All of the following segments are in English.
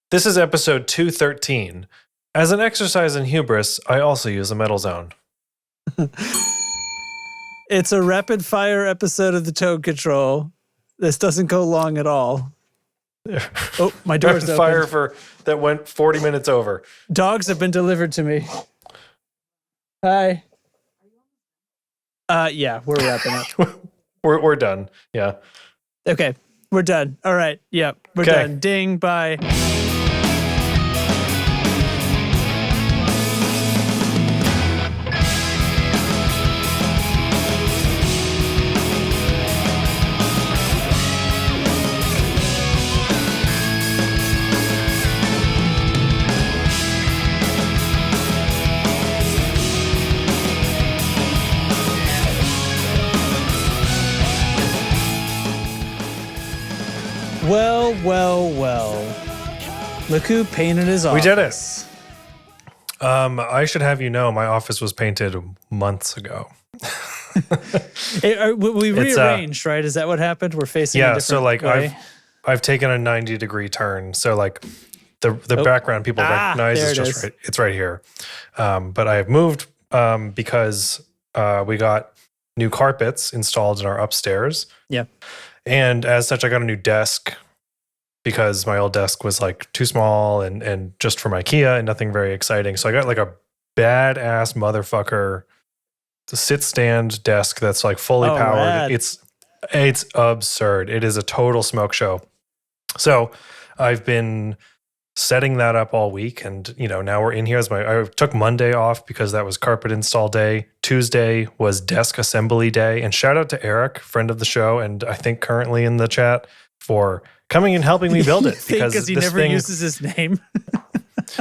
This is episode 213. As an exercise in hubris, I also use a metal zone. It's a rapid fire episode of the Toad Control. This doesn't go long at all. Oh, my door's open. Fire that went 40 minutes over. Dogs have been delivered to me. Hi. Yeah, we're wrapping up. We're done. Yeah. Okay, we're done. All right. Yeah, we're done. Ding. Bye. Well. Look who painted his office. We did it. I should have you know, my office was painted months ago. We rearranged, right? Is that what happened? We're facing a different way? I've taken a 90-degree turn. So like the background people recognize is just right. It's right here. But I have moved because we got new carpets installed in our upstairs. Yeah. And as such, I got a new desk because my old desk was like too small and just from IKEA and nothing very exciting. So I got like a badass motherfucker sit stand desk that's like fully powered. Rad. It's absurd. It is a total smoke show. So I've been setting that up all week, and now we're in here. I took Monday off because that was carpet install day. Tuesday was desk assembly day, and shout out to Eric, friend of the show, and I think currently in the chat, for coming and helping me build it because he never uses his name.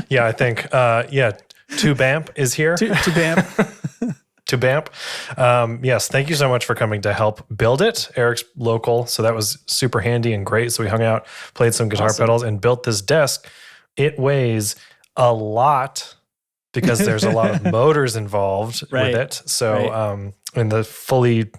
Yeah, I think. Tubamp is here. Tubamp. Tubamp. Yes, thank you so much for coming to help build it. Eric's local, so that was super handy and great. So we hung out, played some guitar pedals, and built this desk. It weighs a lot because there's a lot of motors involved with it. So, and the fully,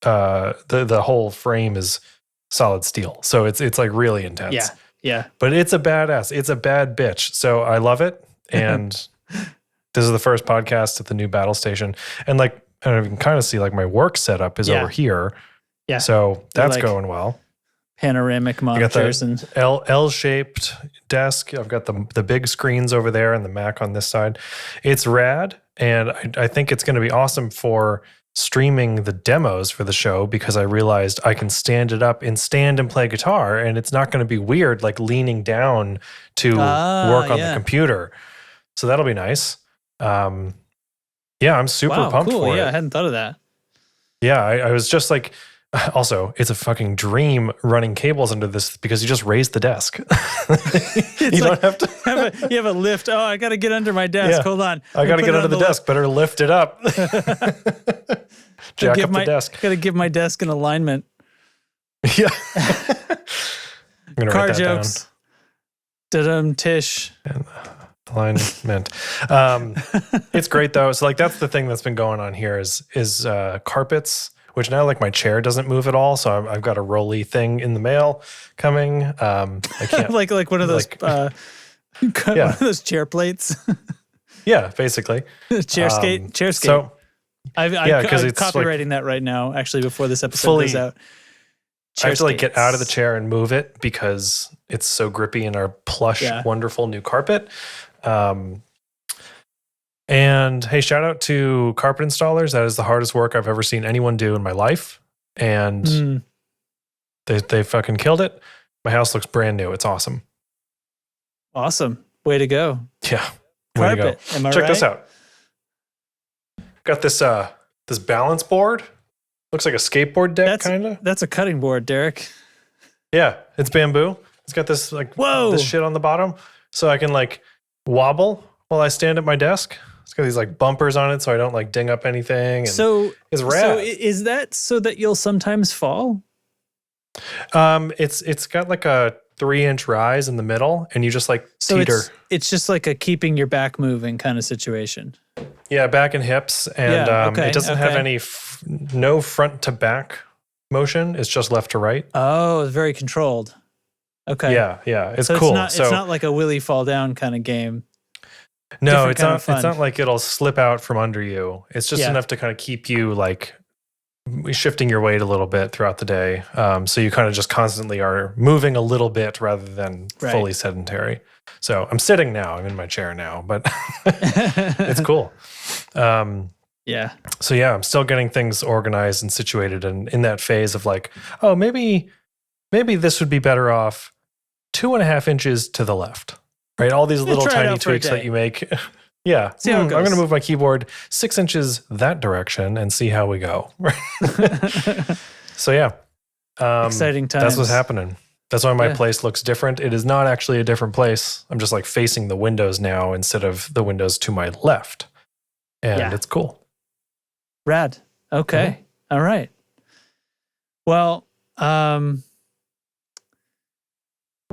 the whole frame is solid steel. So it's like really intense. Yeah. But it's a badass. It's a bad bitch. So I love it. And this is the first podcast at the new battle station. And like, I don't know if you can kind of see like my work setup is over here. Yeah. So that's going well. Panoramic monitors and L-shaped desk. I've got the big screens over there and the Mac on this side. It's rad. And I think it's going to be awesome for streaming the demos for the show because I realized I can stand it up and stand and play guitar, and it's not going to be weird like leaning down to work on the computer. So that'll be nice. I'm super pumped for it. Yeah, I hadn't thought of that. Yeah, I was just like, also, it's a fucking dream running cables under this because you just raise the desk. You don't have to. You have a lift. Oh, I got to get under my desk. Yeah. Hold on. I got to get under the desk. Better lift it up. Jack up the desk. Got to give my desk an alignment. Yeah. I'm gonna Car write that jokes. Da-dum, tish. And alignment. It's great though. So like that's the thing that's been going on here is carpets. Which now, like, my chair doesn't move at all, so I've got a rolly thing in the mail coming. I can't like one of those, one of those chair plates. Yeah, basically. Chair skate. So, I'm copywriting that right now. Actually, before this episode goes out, I have to like get out of the chair and move it because it's so grippy in our plush, wonderful new carpet. And hey, shout out to carpet installers. That is the hardest work I've ever seen anyone do in my life. And they fucking killed it. My house looks brand new. It's awesome. Awesome. Way to go. Yeah. Carpet. Way to go. Am I Check right? this out. Got this this balance board. Looks like a skateboard deck, kind of. That's a cutting board, Derek. Yeah, it's bamboo. It's got this this shit on the bottom. So I can like wobble while I stand at my desk. It's got these like bumpers on it so I don't like ding up anything. And so it's rad. So is that so that you'll sometimes fall? It's got like a 3-inch rise in the middle and you just like teeter. It's just like a keeping your back moving kind of situation. Yeah, back and hips. And it doesn't have any, no front to back motion. It's just left to right. Oh, it's very controlled. Okay. Yeah. It's so cool. It's not like a Willy fall down kind of game. No, Different it's kind not. of fun. It's not like it'll slip out from under you. It's just enough to kind of keep you like shifting your weight a little bit throughout the day. So you kind of just constantly are moving a little bit rather than fully sedentary. So I'm sitting now. I'm in my chair now, but it's cool. Yeah. So yeah, I'm still getting things organized and situated, and in that phase of like, oh, maybe this would be better off 2.5 inches to the left. Right, all these little tiny tweaks that you make. Yeah, see how it goes. I'm going to move my keyboard 6 inches that direction and see how we go. So yeah, exciting times. That's what's happening. That's why my place looks different. It is not actually a different place. I'm just like facing the windows now instead of the windows to my left, and it's cool. Rad. Okay. All right. Well,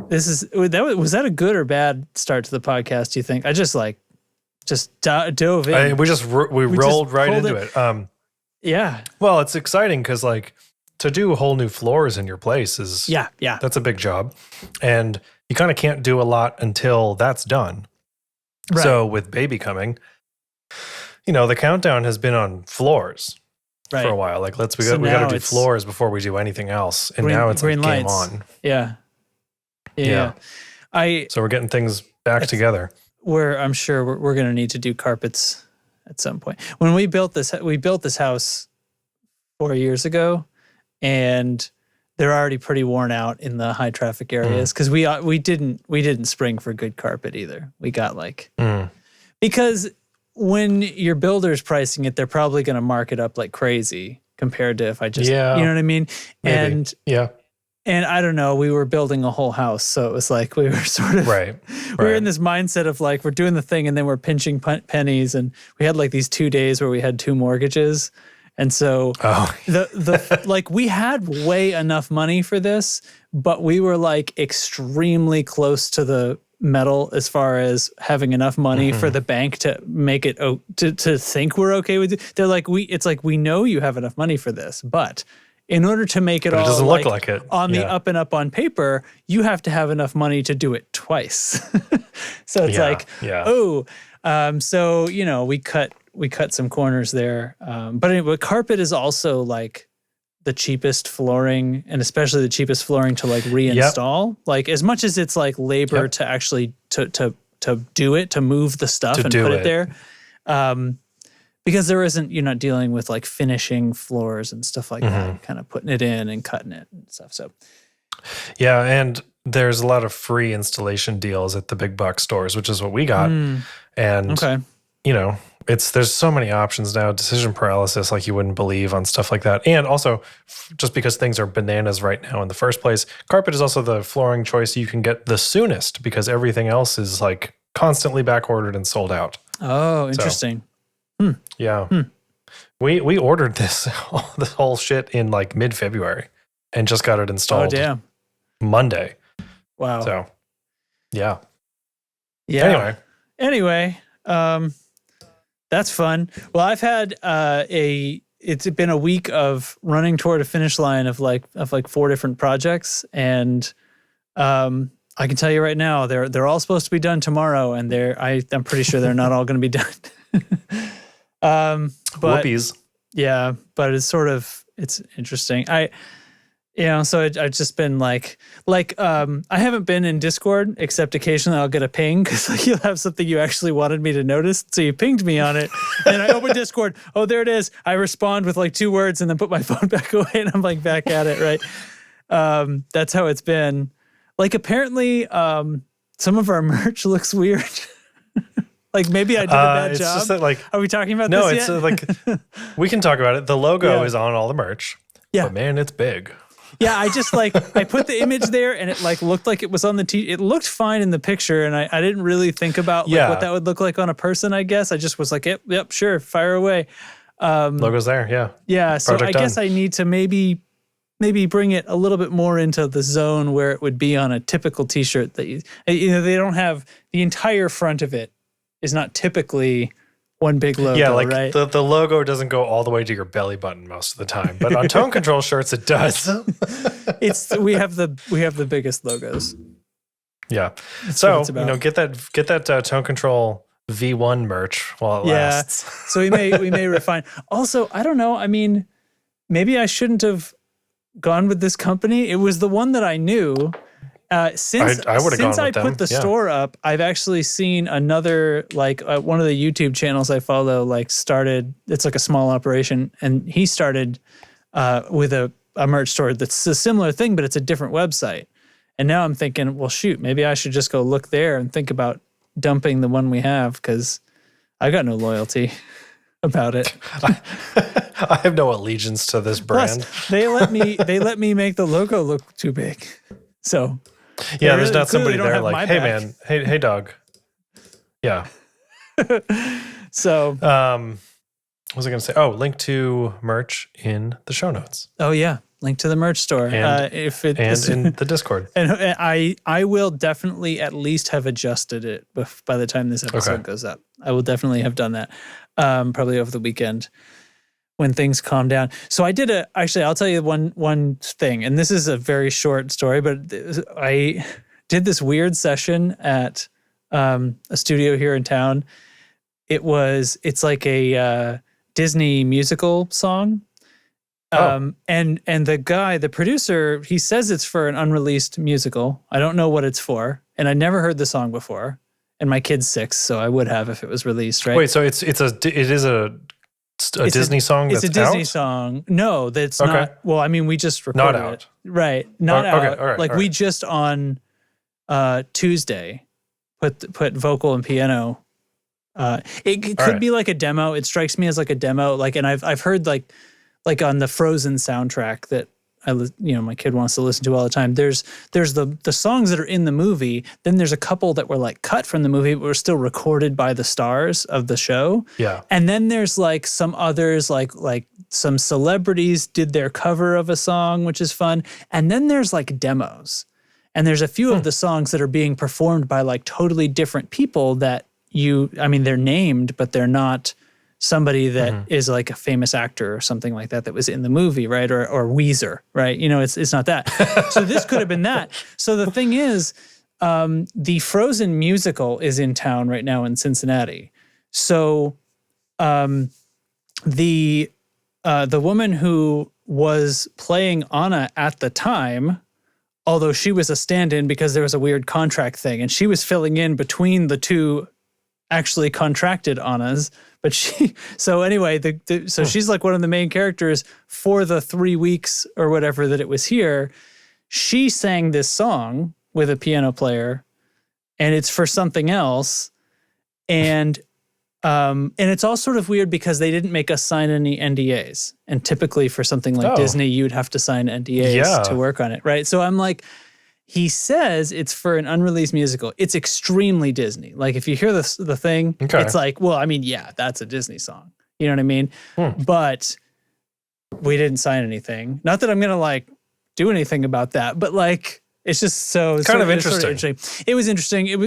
was that a good or bad start to the podcast, do you think? I just dove in. We rolled right into it. Yeah. Well, it's exciting because like to do whole new floors in your place is that's a big job. And you kind of can't do a lot until that's done. Right. So with baby coming, the countdown has been on floors for a while. Like we got to do floors before we do anything else. And now it's like game on. Yeah. So we're getting things back together. I'm sure we're going to need to do carpets at some point. When we built this house 4 years ago, and they're already pretty worn out in the high traffic areas because we didn't spring for good carpet either. We got because when your builder's pricing it, they're probably going to mark it up like crazy compared to if I just you know what I mean? Maybe. And I don't know, we were building a whole house. So it was like we were sort of, we were in this mindset of like, we're doing the thing and then we're pinching pennies. And we had like these 2 days where we had 2 mortgages. And so like we had way enough money for this, but we were like extremely close to the metal as far as having enough money for the bank to make it, to think we're okay with it. They're like, it's like, we know you have enough money for this, but in order to make it all doesn't look like it on the up and up on paper, you have to have enough money to do it twice. So it's so we cut some corners there. But anyway, carpet is also like the cheapest flooring, and especially the cheapest flooring to like reinstall. Like as much as it's like labor to actually to do it, to move the stuff and put it there. Because you're not dealing with like finishing floors and stuff like that, kind of putting it in and cutting it and stuff. So, yeah, and there's a lot of free installation deals at the big box stores, which is what we got. And there's so many options now, decision paralysis like you wouldn't believe on stuff like that. And also, just because things are bananas right now in the first place, carpet is also the flooring choice you can get the soonest because everything else is like constantly back ordered and sold out. Oh, interesting. Yeah. We ordered this whole shit in like mid-February and just got it installed Monday. Wow. So, yeah. Anyway, that's fun. Well, I've had it's been a week of running toward a finish line of like 4 different projects, and I can tell you right now they're all supposed to be done tomorrow, and I'm pretty sure they're not all going to be done. But whoopies. Yeah, but it's interesting. So I've just been like I haven't been in Discord except occasionally I'll get a ping because like you'll have something you actually wanted me to notice, so you pinged me on it, and I open Discord. Oh, there it is. I respond with like 2 words and then put my phone back away, and I'm like back at it. Right. That's how it's been. Like apparently, some of our merch looks weird. Like maybe I did a bad job. Just that, like, are we talking about this yet? No, it's like we can talk about it. The logo is on all the merch. Yeah, but man, it's big. Yeah, I just I put the image there and it like looked like it was on the it looked fine in the picture, and I didn't really think about what that would look like on a person, I guess. I just was like, yep, sure, fire away. Logo's there, yeah. Yeah, so I guess I need to maybe bring it a little bit more into the zone where it would be on a typical t-shirt that they don't have the entire front of it is not typically one big logo, yeah, like right? the logo doesn't go all the way to your belly button most of the time, but on tone control shirts it does. We have the biggest logos. Yeah. So, get that tone control V1 merch while it lasts. So we may refine. Also, I don't know. I mean, maybe I shouldn't have gone with this company. It was the one that I knew. Since I put the store up, I've actually seen another, like one of the YouTube channels I follow, like started, it's like a small operation, and he started with a merch store that's a similar thing, but it's a different website. And now I'm thinking, well, shoot, maybe I should just go look there and think about dumping the one we have, because I got no loyalty about it. I have no allegiance to this brand. Plus, they let me make the logo look too big. So yeah, there's not somebody there like, hey man, hey dog. Yeah. So what was I going to say? Oh, link to merch in the show notes. Oh yeah, link to the merch store. And in the Discord. And I will definitely at least have adjusted it by the time this episode goes up. I will definitely have done that, probably over the weekend when things calm down. So I did actually, I'll tell you one thing, and this is a very short story, but I did this weird session at a studio here in town. It's like a Disney musical song. And the producer, he says it's for an unreleased musical. I don't know what it's for, and I never heard the song before. And my kid's 6, so I would have if it was released, right? Wait, so it is a Disney song that's out? It's a Disney song. No, that's not. Well, I mean, we just recorded not out. it. Right, not out. Okay, all right, like we just on Tuesday put vocal and piano. It could be like a demo. It strikes me as like a demo. Like, and I've heard like on the Frozen soundtrack that my kid wants to listen to all the time. There's the songs that are in the movie. Then there's a couple that were like cut from the movie, but were still recorded by the stars of the show. Yeah. And then there's like some others, like some celebrities did their cover of a song, which is fun. And then there's like demos. And there's a few of the songs that are being performed by like totally different people that they're named, but they're not somebody that is like a famous actor or something like that was in the movie, right? Or Weezer, right? It's not that. So this could have been that. So the thing is, the Frozen musical is in town right now in Cincinnati. So the woman who was playing Anna at the time, although she was a stand-in because there was a weird contract thing, and she was filling in between the two actually contracted Annas. But so she's like one of the main characters for the 3 weeks or whatever that it was here. She sang this song with a piano player, and it's for something else. And it's all sort of weird because they didn't make us sign any NDAs. And typically for something like Disney, you'd have to sign NDAs to work on it, right? So I'm like, he says it's for an unreleased musical. It's extremely Disney. Like if you hear the thing, it's like, well, I mean, yeah, that's a Disney song. You know what I mean? But we didn't sign anything. Not that I'm going to like do anything about that, but like, it's just so kind of interesting. Sort of interesting. It was interesting. It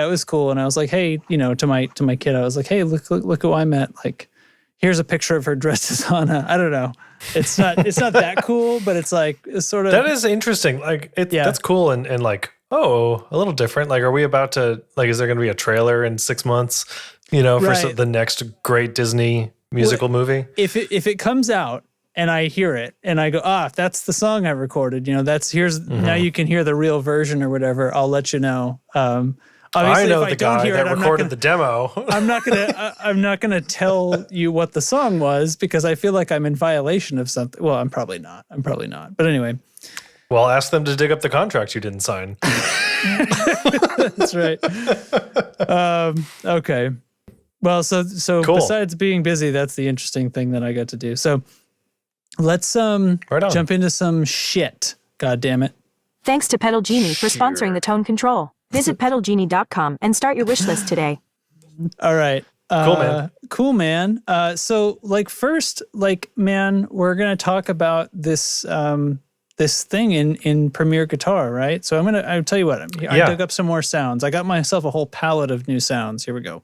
was cool. And I was like, hey, to my kid, I was like, hey, look who I met. Like, here's a picture of her dressed as Anna. I don't know. It's not that cool, but it's like, it's sort of. That is interesting. Like, that's cool and like, a little different. Like, are we about to, like, is there going to be a trailer in 6 months, for the next great Disney musical movie? If it comes out and I hear it and I go, that's the song I recorded, now you can hear the real version or whatever, I'll let you know. Obviously, I know if the guy that recorded the demo. I'm not gonna tell you what the song was because I feel like I'm in violation of something. Well, I'm probably not. But anyway. Well, ask them to dig up the contract you didn't sign. That's right. Okay. Well, so cool. Besides being busy, that's the interesting thing that I got to do. So let's jump into some shit. God damn it. Thanks to Pedal Genie for sponsoring the Tone Control. Visit pedalgenie.com and start your wish list today. All right. Cool, man. So first, man, we're going to talk about this this thing in Premier Guitar, right? So I'll tell you what, I dug up some more sounds. I got myself a whole palette of new sounds. Here we go.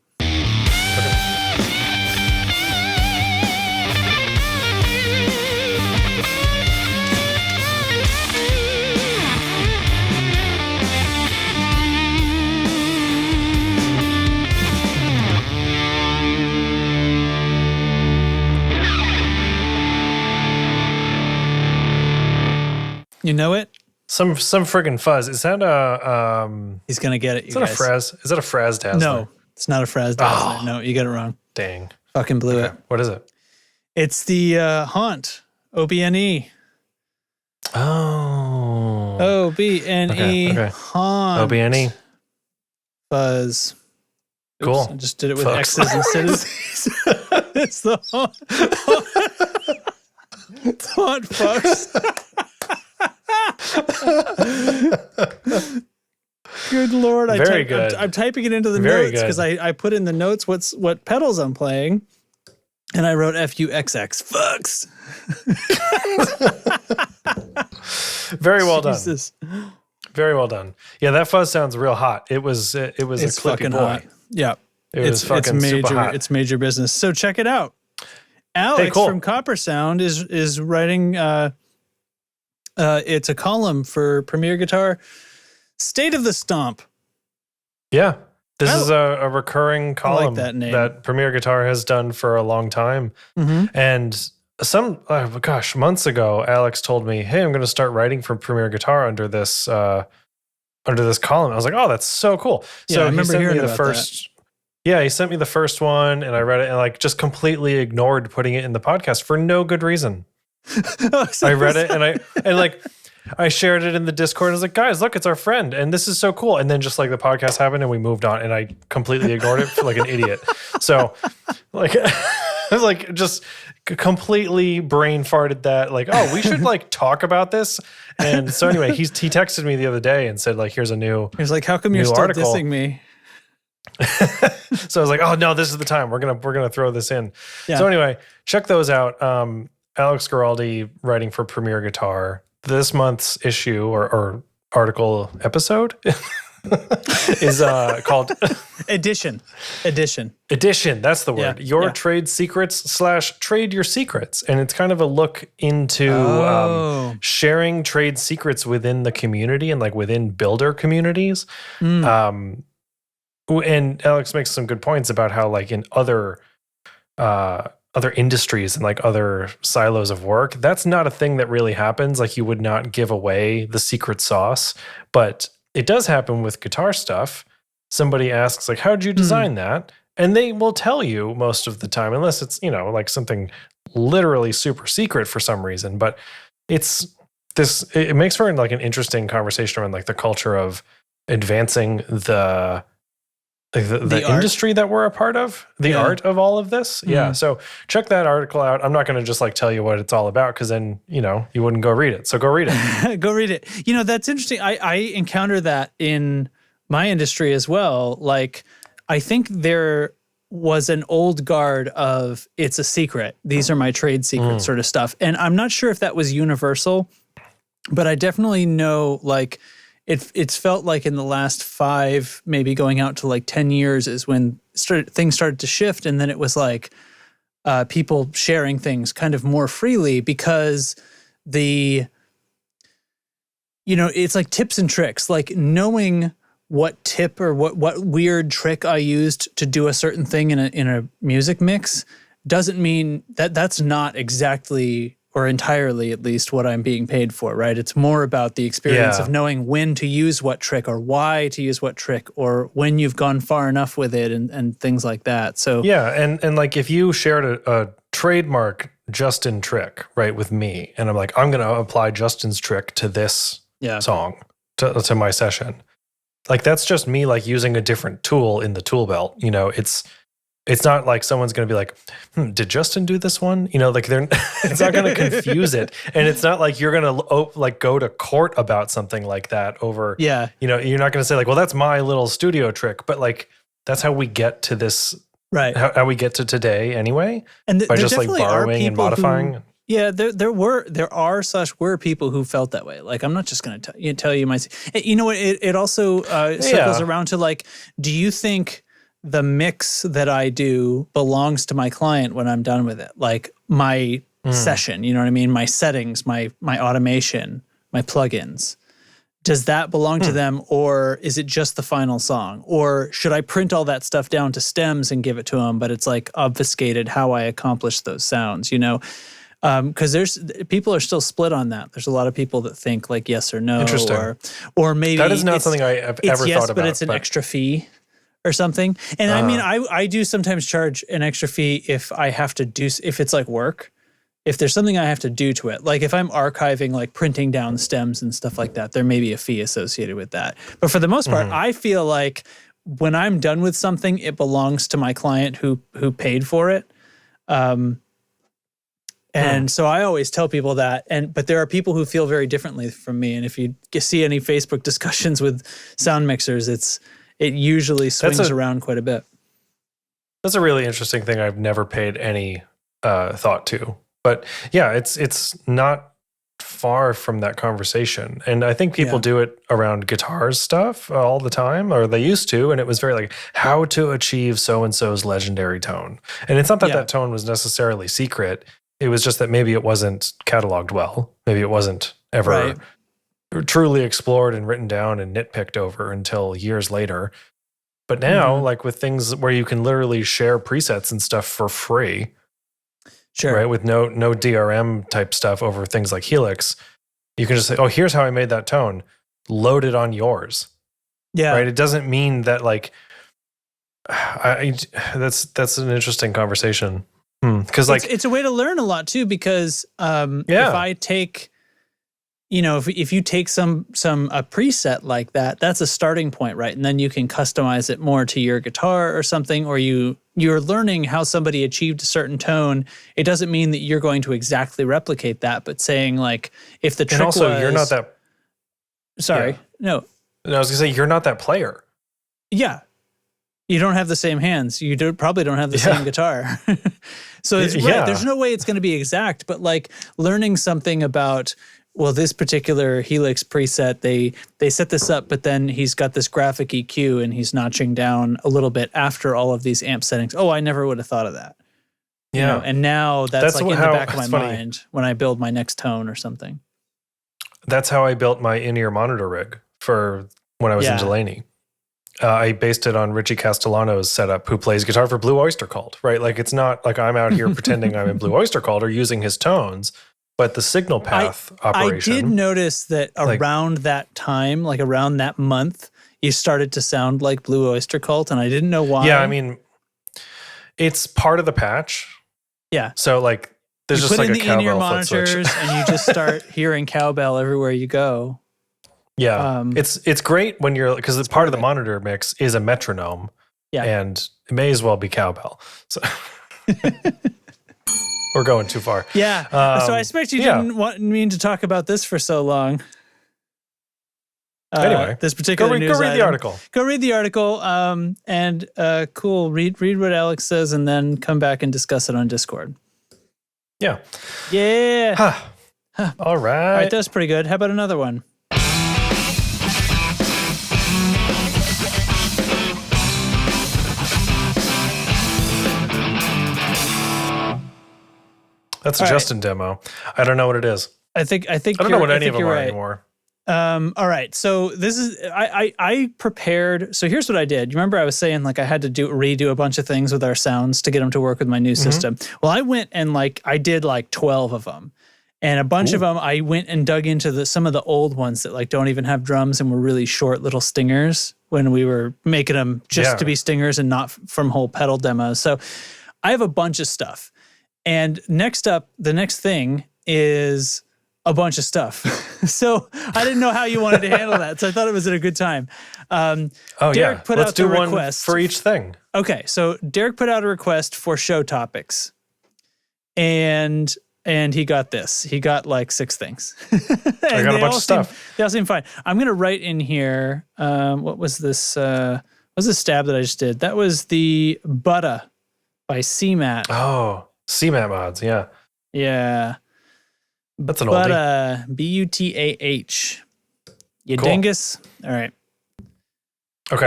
know it? Some friggin' fuzz. Is that a He's gonna get it. Is that a Fraz? Is that a Fraz Dazzler? No, it's not a Fraz Dazzler. No, you got it wrong. Dang. Fucking blew it. What is it? It's the Haunt. OBNE. Oh. OBNE. Okay. Haunt. OBNE. Fuzz. Oops, Cool. I just did it with Fucks. X's instead of Z's. It's the Haunt. It's Haunt Fucks. Good Lord. Very good. I'm typing it into the Very notes because I put in the notes what pedals I'm playing. And I wrote FUXX. Fucks. Very well Jesus. done. Very well done. Yeah, that fuzz sounds real hot. It was a clippy fucking boy. hot. Yeah. It's fucking major, super hot. It's major business. So check it out. Alex cool. from Copper Sound is writing it's a column for Premier Guitar. State of the Stomp. Yeah. This is a recurring column that name. that Premier Guitar has done for a long time. Mm-hmm. And months ago, Alex told me, "Hey, I'm going to start writing for Premier Guitar under this column." I was like, "Oh, that's so cool!" Yeah, So I remember he sent hearing me the about first. Yeah, he sent me the first one, and I read it, and like just completely ignored putting it in the podcast for no good reason. I read it, and I shared it in the Discord. I was like, "Guys, look, it's our friend, and this is so cool." And then just like the podcast happened, and we moved on, and I completely ignored it like an idiot. So, like, I was like, just completely brain farted that. Like, oh, we should like talk about this. And so anyway, he texted me the other day and said like, "Here's a new." He was like, "How come you're still article. dissing me?" So I was like, "Oh no, this is the time. We're gonna throw this in." Yeah. So anyway, check those out. Alex Giraldi writing for Premier Guitar. This month's issue or article episode is called Edition. Edition. That's the word. Yeah, Your yeah. trade secrets / trade your secrets. And it's kind of a look into sharing trade secrets within the community and like within builder communities. And Alex makes some good points about how like in other industries and like other silos of work, that's not a thing that really happens. Like you would not give away the secret sauce, but it does happen with guitar stuff. Somebody asks like, how'd you design that? And they will tell you most of the time, unless it's, like something literally super secret for some reason. But it makes for like an interesting conversation around like the culture of advancing the industry that we're a part of, the art of all of this. Yeah. So check that article out. I'm not going to just like tell you what it's all about because then, you wouldn't go read it. So go read it. Go read it. That's interesting. I encounter that in my industry as well. Like, I think there was an old guard of it's a secret. These are my trade secrets sort of stuff. And I'm not sure if that was universal, but I definitely know like, It's felt like in the last 5, maybe going out to like 10 years is when things started to shift. And then it was like people sharing things kind of more freely because it's like tips and tricks, like knowing what tip or what weird trick I used to do a certain thing in a music mix doesn't mean that's not exactly or entirely at least what I'm being paid for, right? It's more about the experience of knowing when to use what trick or why to use what trick or when you've gone far enough with it and things like that. So yeah, and like if you shared a trademark Justin trick, right, with me, and I'm like, I'm going to apply Justin's trick to this song, to my session. Like that's just me like using a different tool in the tool belt. It's not like someone's going to be like, did Justin do this one? Like it's not going to confuse it. And it's not like you're going to like go to court about something like that over, you're not going to say like, well, that's my little studio trick, but like, that's how we get to this, right? How we get to today anyway, and by just like borrowing and modifying. There were people who felt that way. Like, I'm not just going to tell you my, it also circles around to like, do you think the mix that I do belongs to my client when I'm done with it? Like my session, you know what I mean? My settings, my automation, my plugins. Does that belong to them, or is it just the final song? Or should I print all that stuff down to stems and give it to them, but it's like obfuscated how I accomplish those sounds, Because people are still split on that. There's a lot of people that think like yes or no. Interesting. Or maybe that is not something I've ever yes, thought about. But it's an extra fee or something. And I mean, I do sometimes charge an extra fee if I have to if it's like work. If there's something I have to do to it, like if I'm archiving, like printing down stems and stuff like that, there may be a fee associated with that. But for the most part, I feel like when I'm done with something, it belongs to my client who paid for it. And so I always tell people that. But there are people who feel very differently from me. And if you see any Facebook discussions with sound mixers, it usually swings around quite a bit. That's a really interesting thing I've never paid any thought to. But yeah, it's not far from that conversation. And I think people do it around guitars stuff all the time, or they used to. And it was very like, how to achieve so-and-so's legendary tone. And it's not that that tone was necessarily secret. It was just that maybe it wasn't cataloged well. Maybe it wasn't ever truly explored and written down and nitpicked over until years later. But now, like with things where you can literally share presets and stuff for free, right, with no DRM type stuff over things like Helix, you can just say, oh, here's how I made that tone. Load it on yours. Yeah. Right? It doesn't mean that like, that's an interesting conversation. Because like it's a way to learn a lot too, because if I take, if you take a preset like that, that's a starting point, right? And then you can customize it more to your guitar or something, or you're learning how somebody achieved a certain tone. It doesn't mean that you're going to exactly replicate that, but saying like, if the trick and also you're not that. Sorry, no. I was gonna say you're not that player. Yeah, you don't have the same hands. You probably don't have the same guitar. So it's right. There's no way it's going to be exact, but like learning something about, well, this particular Helix preset, they set this up, but then he's got this graphic EQ and he's notching down a little bit after all of these amp settings. Oh, I never would have thought of that. Yeah. And now that's like in the back of my mind when I build my next tone or something. That's how I built my in-ear monitor rig for when I was in Delaney. I based it on Richie Castellano's setup, who plays guitar for Blue Oyster Cult, right? Like it's not like I'm out here pretending I'm in Blue Oyster Cult or using his tones. But the signal path operation. I did notice that around that time, like around that month, you started to sound like Blue Oyster Cult, and I didn't know why. Yeah, I mean, it's part of the patch. Yeah. So like, there's just like a cowbell in-ear monitors, and you just start hearing cowbell everywhere you go. Yeah, it's great when you're because it's part of the monitor mix is a metronome. Yeah, and it may as well be cowbell. So. We're going too far. Yeah. So I expect you didn't want me to talk about this for so long. Anyway, this particular news go read the article. Go read the article. And cool. Read what Alex says, and then come back and discuss it on Discord. Yeah. Yeah. All right. All right. That's pretty good. How about another one? That's a Justin demo. I don't know what it is. I think I don't know what any of them are anymore. All right. So this is I prepared. So here's what I did. You remember I was saying like I had to redo a bunch of things with our sounds to get them to work with my new system. Well, I went and I did 12 of them. And a bunch of them, I went and dug into some of the old ones that don't even have drums and were really short little stingers when we were making them just to be stingers and not from whole pedal demos. So I have a bunch of stuff. And next up, the next thing is a bunch of stuff. So I didn't know how you wanted to handle that. So I thought it was at a good time. Derek put Let's out do the one request for each thing. Okay. So Derek put out a request for show topics. And he got this. He got 6 things. I got a bunch of stuff. They all seem fine. I'm going to write in here. What was this? What was the stab that I just did? That was the Butta by CMAT. Oh. CMAT mods, yeah. Yeah. That's an oldie. Butah. You dingus? All right. Okay.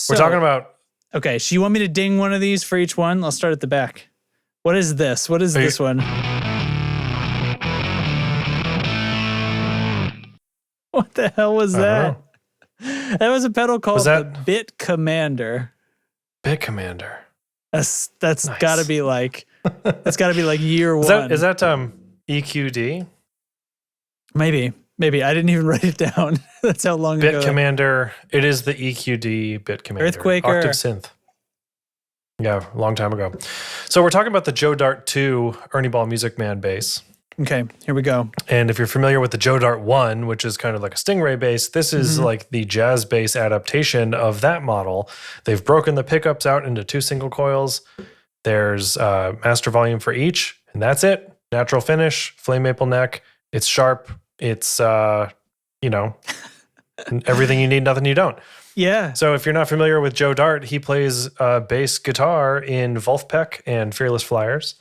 We're talking about... Okay, so you want me to ding one of these for each one? I'll start at the back. What is this? What is this one? What the hell was that? That was a pedal called the Bit Commander. Bit Commander. That's nice. Gotta be that's gotta be year one. Is that EQD. Maybe I didn't even write it down. That's how long ago. Bit Commander. It is the EQD Bit Commander. Earthquaker. Octave Synth. Yeah, a long time ago. So we're talking about the Joe Dart 2 Ernie Ball Music Man bass. Okay, here we go. And if you're familiar with the Joe Dart 1, which is kind of like a Stingray bass, this is like the jazz bass adaptation of that model. They've broken the pickups out into 2 single coils. There's master volume for each, and that's it. Natural finish, flame maple neck. It's sharp. It's, everything you need, nothing you don't. Yeah. So if you're not familiar with Joe Dart, he plays bass guitar in Wolfpack and Fearless Flyers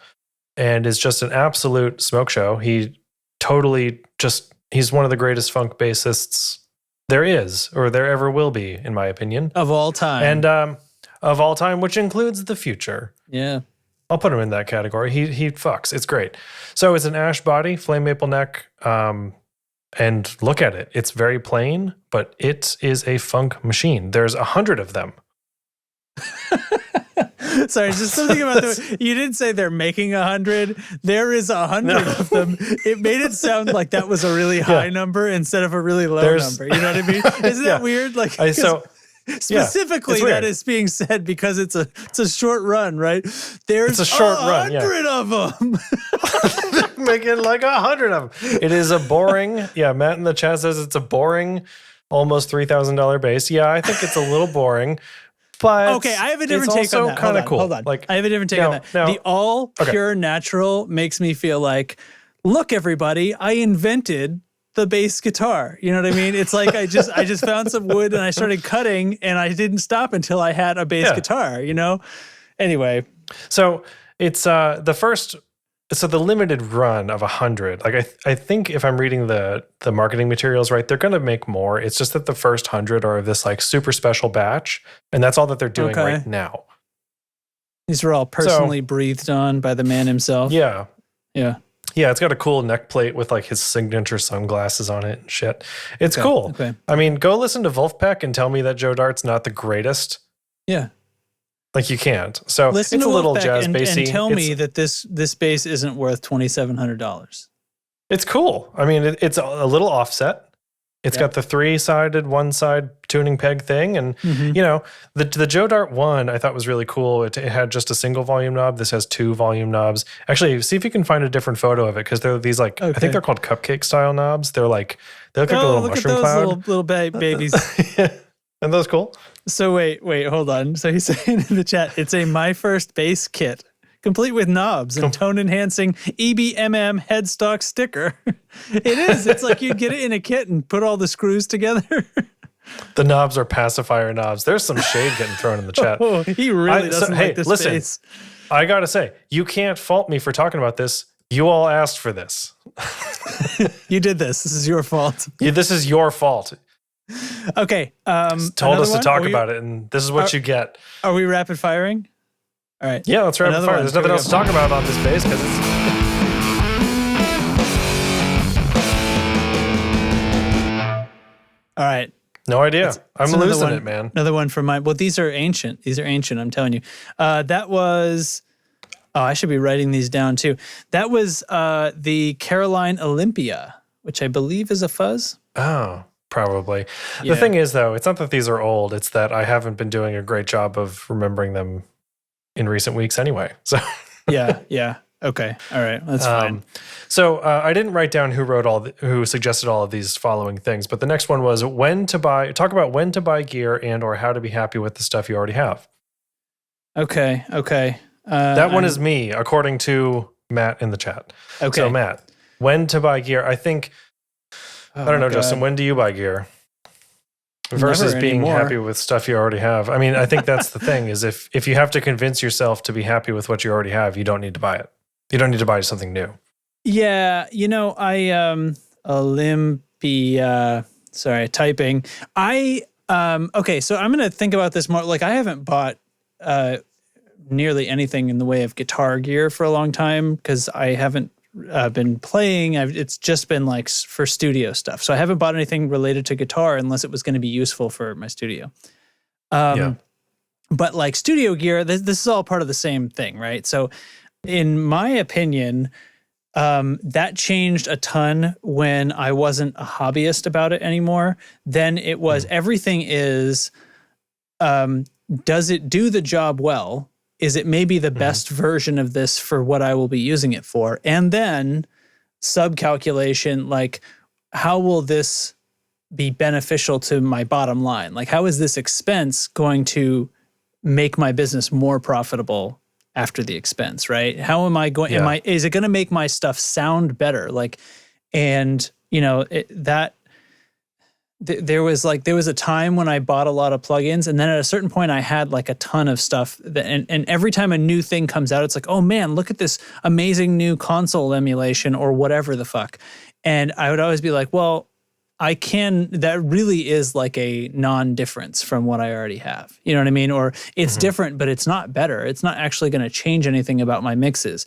and is just an absolute smoke show. He totally he's one of the greatest funk bassists there is or there ever will be, in my opinion. Of all time. And of all time, which includes the future. Yeah. I'll put him in that category. He fucks. It's great. So it's an ash body, flame maple neck, and look at it. It's very plain, but it is a funk machine. There's 100 of them. Sorry, just something about you didn't say they're making 100. There is 100 of them. It made it sound like that was a really high number instead of a really low number. You know what I mean? Isn't that weird? Like, specifically, that is being said because it's a short run, right? There's a short run, 100 of them. Making like 100 of them. It is a boring. Matt in the chat says it's a boring, almost $3,000 bass. Yeah, I think it's a little boring. But okay, I have a different take on that. Kind of cool. Hold on. Like, I have a different take on that. The all pure natural makes me feel like, look, everybody, I invented the bass guitar. You know what I mean? It's like I just found some wood and I started cutting and I didn't stop until I had a bass guitar, you know? Anyway. So it's the limited run of 100. Like I think if I'm reading the marketing materials right, they're going to make more. It's just that the first 100 are this like super special batch, and that's all that they're doing right now. These are all personally breathed on by the man himself. Yeah. Yeah. Yeah, it's got a cool neck plate with like his signature sunglasses on it and shit. It's cool. Okay. I mean, go listen to Wolfpack and tell me that Joe Dart's not the greatest. Yeah. Like you can't. So listen it's to a little Wolfpack jazz bassy. And tell me that this bass isn't worth $2,700. It's cool. I mean, it's a little offset. It's got the 3-sided, one-side tuning peg thing. And, the Joe Dart 1 I thought was really cool. It had just a single volume knob. This has 2 volume knobs. Actually, see if you can find a different photo of it because they're these like, I think they're called cupcake style knobs. They look like a little mushroom cloud. Little babies. Aren't those cool? So wait, hold on. So he's saying in the chat, it's a My First Bass kit, complete with knobs and tone-enhancing EBMM headstock sticker. It is. It's like you get it in a kit and put all the screws together. The knobs are pacifier knobs. There's some shade getting thrown in the chat. Oh, he really doesn't like this bass. I got to say, you can't fault me for talking about this. You all asked for this. You did this. This is your fault. This is your fault. Okay. Told us to talk about it, and this is what you get. Are we rapid firing? All right. Yeah, let's rapid fire. There's nothing else to talk about on this bass because it's. All right. No idea. I'm losing it, man. Another one from mine. Well, these are ancient. I'm telling you. That was. Oh, I should be writing these down too. That was the Caroline Olympia, which I believe is a fuzz. Oh. Probably. Yeah. The thing is, though, it's not that these are old. It's that I haven't been doing a great job of remembering them in recent weeks anyway. So yeah. Okay. All right. That's fine. So I didn't write down who suggested all of these following things, but the next one was talk about when to buy gear and or how to be happy with the stuff you already have. Okay. That one is me, according to Matt in the chat. Okay. So Matt, when to buy gear? I think... I don't know, Justin. When do you buy gear? Versus being happy with stuff you already have. I mean, I think that's the thing is if you have to convince yourself to be happy with what you already have, you don't need to buy it. You don't need to buy something new. Yeah, Olympia. Sorry, typing. Okay, so I'm gonna think about this more. Like I haven't bought nearly anything in the way of guitar gear for a long time because I haven't been playing. It's just been like for studio stuff. So I haven't bought anything related to guitar unless it was going to be useful for my studio. But like studio gear, this is all part of the same thing, right? So in my opinion, That changed a ton when I wasn't a hobbyist about it anymore. Then it was everything is, does it do the job well? Is it maybe the best version of this for what I will be using it for? And then sub-calculation, like, how will this be beneficial to my bottom line? Like, how is this expense going to make my business more profitable after the expense, right? How am I going, is it going to make my stuff sound better? Like, and you know, there was a time when I bought a lot of plugins, and then at a certain point I had like a ton of stuff that, and every time a new thing comes out, it's like, oh man, look at this amazing new console emulation or whatever the fuck. And I would always be like, well, that really is like a non-difference from what I already have. You know what I mean? Or it's different, but it's not better. It's not actually going to change anything about my mixes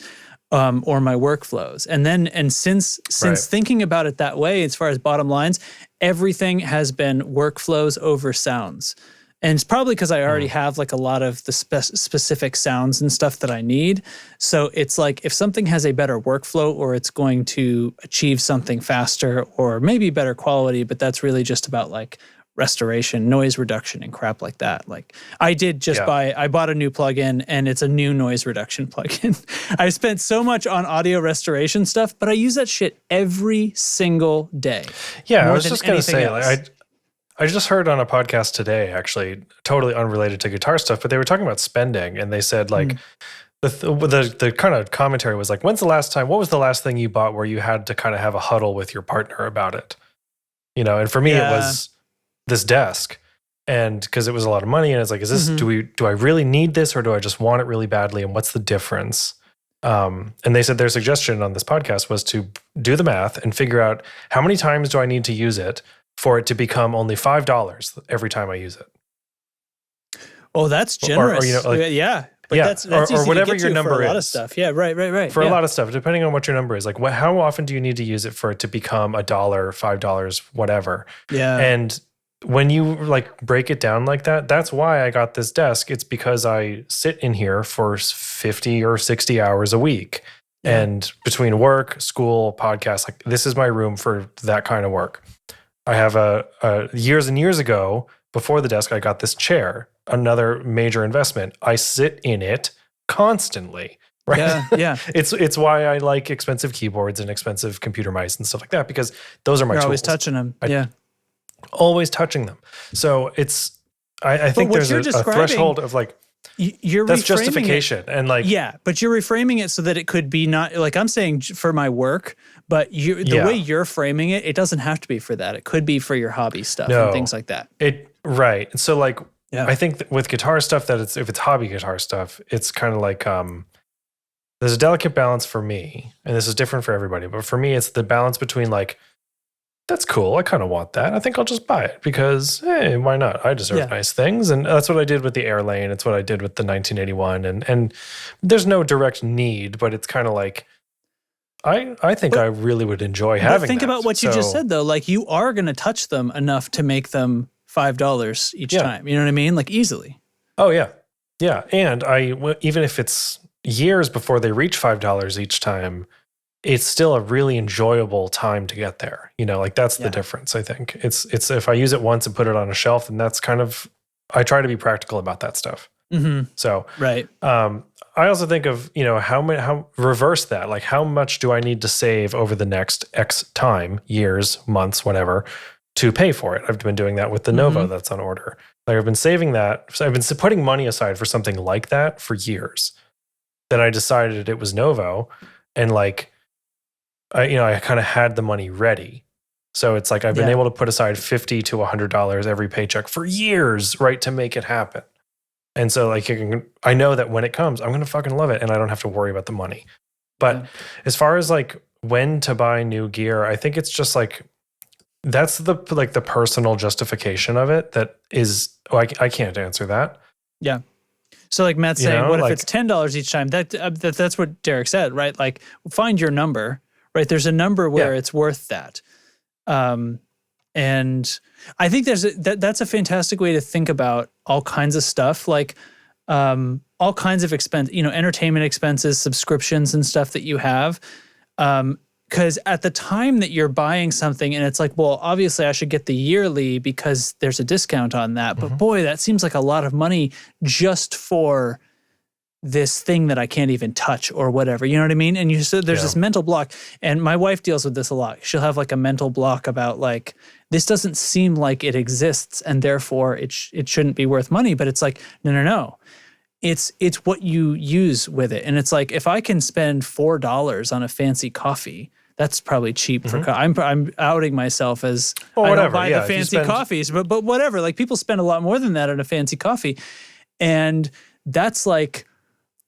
or my workflows. And since thinking about it that way, as far as bottom lines, everything has been workflows over sounds. And it's probably because I already have like a lot of the specific sounds and stuff that I need. So it's like if something has a better workflow or it's going to achieve something faster or maybe better quality, but that's really just about like restoration, noise reduction and crap like that. Like I bought a new plugin and it's a new noise reduction plugin. I spent so much on audio restoration stuff, but I use that shit every single day. Yeah, I was just going to say, I just heard on a podcast today, actually, totally unrelated to guitar stuff, but they were talking about spending, and they said like the kind of commentary was like, what was the last thing you bought where you had to kind of have a huddle with your partner about it? You know, and for me it was this desk, and because it was a lot of money, and it's like, is this do I really need this or do I just want it really badly, and what's the difference? And they said their suggestion on this podcast was to do the math and figure out how many times do I need to use it for it to become only $5 every time I use it. Oh, that's generous. Or you know, like, but that's or whatever your number for a lot is. Of stuff. Yeah, right. For a lot of stuff, depending on what your number is. Like, how often do you need to use it for it to become $1, $5, whatever? Yeah. And when you like break it down like that, that's why I got this desk. It's because I sit in here for 50 or 60 hours a week. Yeah. And between work, school, podcasts, like this is my room for that kind of work. I have years and years ago, before the desk, I got this chair, another major investment. I sit in it constantly, right? Yeah. It's why I like expensive keyboards and expensive computer mice and stuff like that, because those are my tools. Always touching them. Always touching them. So I think there's a threshold of like, that's justification. And like, but you're reframing it so that it could be not like I'm saying for my work, but the way you're framing it, it doesn't have to be for that. It could be for your hobby stuff and things like that. Right. And so like, I think with guitar stuff if it's hobby guitar stuff, it's kind of like, there's a delicate balance for me, and this is different for everybody, but for me, it's the balance between like, that's cool. I kind of want that. I think I'll just buy it because, hey, why not? I deserve nice things. And that's what I did with the Airlane. It's what I did with the 1981. And there's no direct need, but it's kind of like, I think I really would enjoy having that. Think about what you just said, though. Like, you are going to touch them enough to make them $5 each time. You know what I mean? Like, easily. Oh, yeah. Yeah. And even if it's years before they reach $5 each time, it's still a really enjoyable time to get there. You know, like that's the difference, I think. It's if I use it once and put it on a shelf, and that's kind of, I try to be practical about that stuff. So, right. I also think of, you know, how reverse that, like how much do I need to save over the next X time, years, months, whatever, to pay for it? I've been doing that with the Novo that's on order. Like I've been saving that. So I've been putting money aside for something like that for years. Then I decided it was Novo, and like, I kind of had the money ready. So it's like I've been able to put aside $50 to $100 every paycheck for years, right, to make it happen. And so like I know that when it comes, I'm going to fucking love it, and I don't have to worry about the money. But as far as like when to buy new gear, I think it's just like that's the personal justification of it that is I can't answer that. Yeah. So like Matt's saying, what if it's $10 each time? That's what Derek said, right? Like find your number. Right, there's a number where it's worth that, and I think that's a fantastic way to think about all kinds of stuff, like all kinds of expense, entertainment expenses, subscriptions, and stuff that you have. Because at the time that you're buying something and it's like, well, obviously I should get the yearly because there's a discount on that. But boy, that seems like a lot of money just for this thing that I can't even touch or whatever. You know what I mean? And there's this mental block. And my wife deals with this a lot. She'll have like a mental block about like, this doesn't seem like it exists and therefore it shouldn't be worth money. But it's like, no. It's what you use with it. And it's like, if I can spend $4 on a fancy coffee, that's probably cheap for I'm outing myself as I don't buy the fancy coffees, but whatever. Like people spend a lot more than that on a fancy coffee. And that's like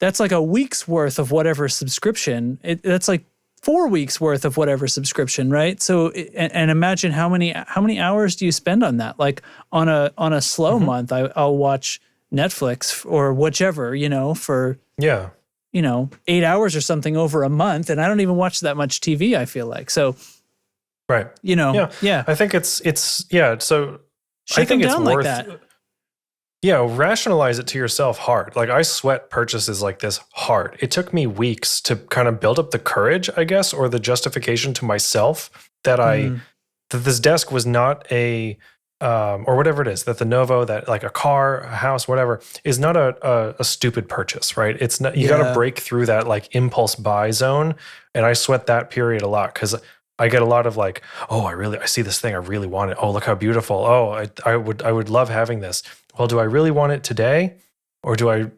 a week's worth of whatever subscription. That's like 4 weeks worth of whatever subscription, right? So and imagine how many hours do you spend on that? Like on a slow month, I'll watch Netflix or whichever, for 8 hours or something over a month, and I don't even watch that much TV, I feel like. So right. I think it's so shake I think them it's down worth like that. Rationalize it to yourself hard. Like I sweat purchases like this hard. It took me weeks to kind of build up the courage, I guess, or the justification to myself that that this desk was not a or whatever it is, that the Novo, that like a car, a house, whatever, is not a stupid purchase, right? It's not, you got to break through that like impulse buy zone. And I sweat that period a lot because I get a lot of like, oh, I see this thing, I really want it. Oh, look how beautiful. Oh, I would love having this. Well, do I really want it today, or do I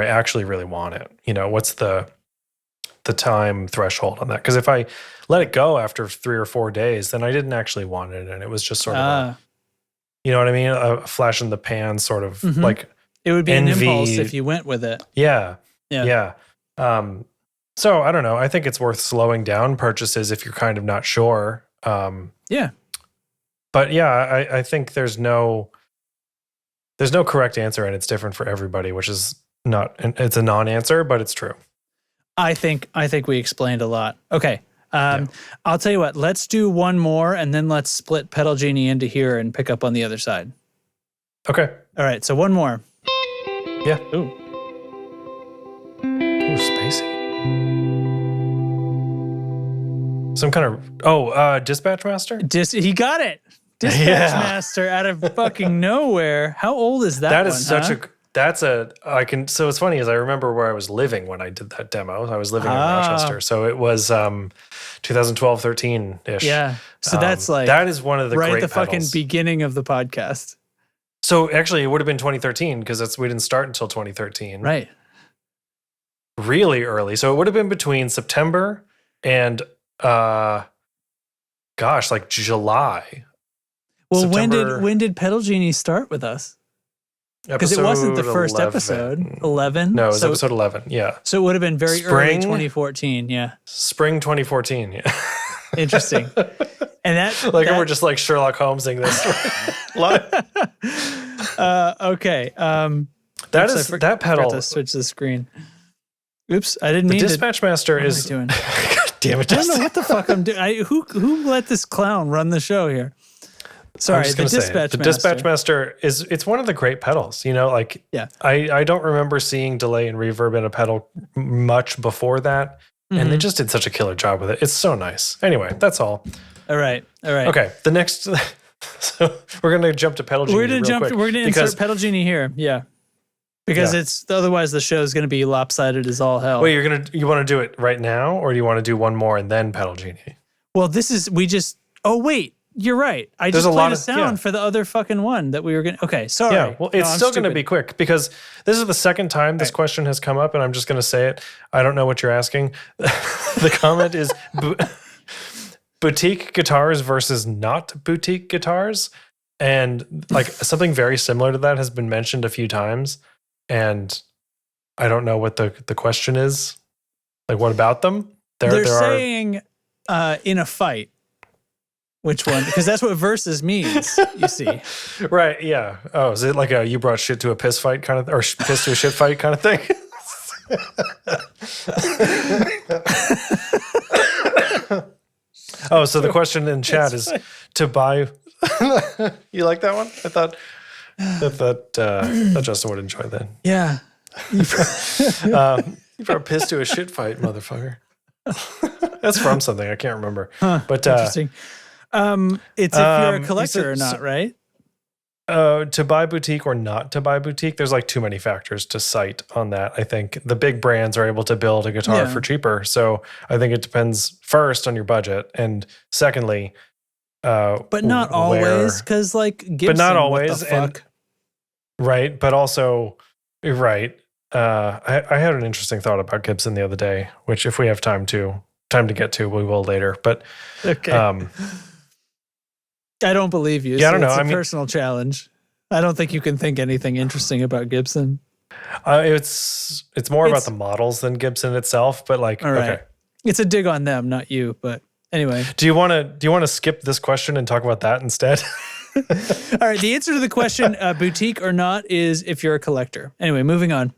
actually really want it? What's the time threshold on that? Because if I let it go after 3 or 4 days, then I didn't actually want it, and it was just sort of you know what I mean? A flash in the pan sort of like it would be envy. An impulse if you went with it. Yeah. So I don't know. I think it's worth slowing down purchases if you're kind of not sure. But yeah, I think there's no correct answer, and it's different for everybody, which is it's a non-answer, but it's true. I think we explained a lot. Okay. I'll tell you what, let's do one more and then let's split Pedal Genie into here and pick up on the other side. Okay. All right. So one more. Yeah. Ooh, spacey. Some kind of, Dispatch Master? He got it. Dispatch Master out of fucking nowhere. How old is that? That is so it's funny, is I remember where I was living when I did that demo. I was living in Rochester. So it was 2012, 13-ish. Yeah. So that's like, that is one of the right great at the pedals. fucking beginning of the podcast. So actually it would have been 2013 because we didn't start until 2013. Right. Really early. So it would have been between September and like July. Well, September, when did Pedal Genie start with us? Because it wasn't the first 11. episode. 11? No, it was episode 11. Yeah. So it would have been very early 2014. Yeah. Spring 2014. Yeah. Interesting. And we're just like Sherlock Holmesing this. Okay. That pedal. To switch the screen. Oops, I didn't mean to. The Dispatch Master is. What am I doing? God damn it! I don't know what the fuck I'm doing. Who let this clown run the show here? Sorry, the Dispatch Master it's one of the great pedals. I don't remember seeing delay and reverb in a pedal much before that, and they just did such a killer job with it. It's so nice. Anyway, that's all. All right. Okay, the next. So we're gonna jump to Pedal Genie. We're gonna insert Pedal Genie here. Yeah. Because otherwise the show is going to be lopsided as all hell. Wait, you want to do it right now, or do you want to do one more and then Pedal Genie? Well, oh wait, you're right. I just played a sound for the other fucking one that we were going to, okay, sorry. Yeah, well, it's still going to be quick because this is the second time this question has come up, and I'm just going to say it. I don't know what you're asking. The comment is boutique guitars versus not boutique guitars. And like something very similar to that has been mentioned a few times. And I don't know what the question is. Like, what about them? They're saying in a fight. Which one? Because that's what versus means, you see. Right, yeah. Oh, is it like a you brought shit to a piss fight kind of, or piss to a shit fight kind of thing? Oh, so the question in chat is to buy. You like that one? I thought that Justin would enjoy that. Yeah. You brought piss to a shit fight, motherfucker. That's from something. I can't remember. But interesting. It's if you're a collector or not, right? To buy boutique or not to buy boutique, there's like too many factors to cite on that. I think the big brands are able to build a guitar for cheaper. So I think it depends first on your budget. And secondly, but not always, because like Gibson, but not always. What the fuck? Right. But also, right. I had an interesting thought about Gibson the other day, which if we have time to get to, we will later. But okay. I don't believe you. Yeah, I don't know. It's a personal challenge. I don't think you can think anything interesting about Gibson. It's more about the models than Gibson itself. But like, all right. Okay, it's a dig on them, not you. But anyway, do you want to skip this question and talk about that instead? All right. The answer to the question, boutique or not, is if you're a collector. Anyway, moving on.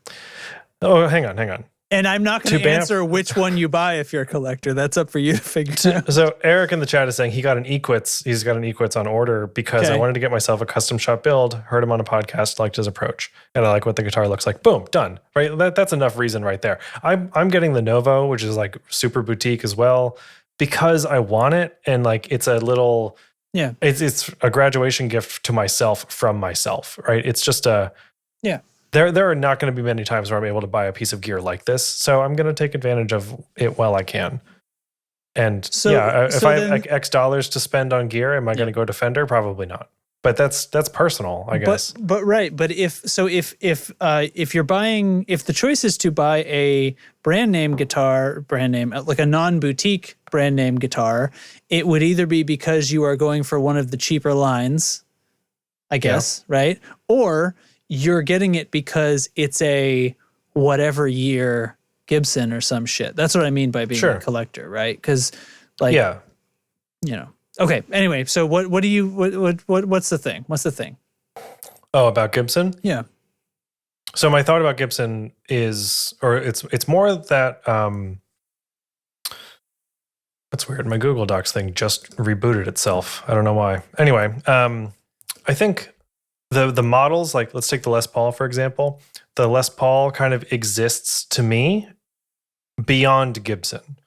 Oh, hang on. And I'm not going to answer which one you buy if you're a collector. That's up for you to figure out. So Eric in the chat is saying he's got an Equitz on order because I wanted to get myself a custom shop build, heard him on a podcast, liked his approach, and I like what the guitar looks like. Boom, done. Right? That's enough reason right there. I'm getting the Novo, which is like super boutique as well, because I want it, and like it's a little it's a graduation gift to myself from myself, right? It's just There are not going to be many times where I'm able to buy a piece of gear like this, so I'm going to take advantage of it while I can. And if I have like X dollars to spend on gear, am I going to go to Fender? Probably not. But that's personal, I guess. But right. But if you're buying, if the choice is to buy a brand name like a non-boutique brand name guitar, it would either be because you are going for one of the cheaper lines, I guess, right? Or you're getting it because it's a whatever year Gibson or some shit. That's what I mean by being a collector, right? Because like, Okay. Anyway, so what's the thing? What's the thing? Oh, about Gibson? Yeah. So my thought about Gibson is, or it's more that that's weird. My Google Docs thing just rebooted itself. I don't know why. Anyway, I think the models, like let's take the Les Paul for example. The Les Paul kind of exists to me beyond Gibson.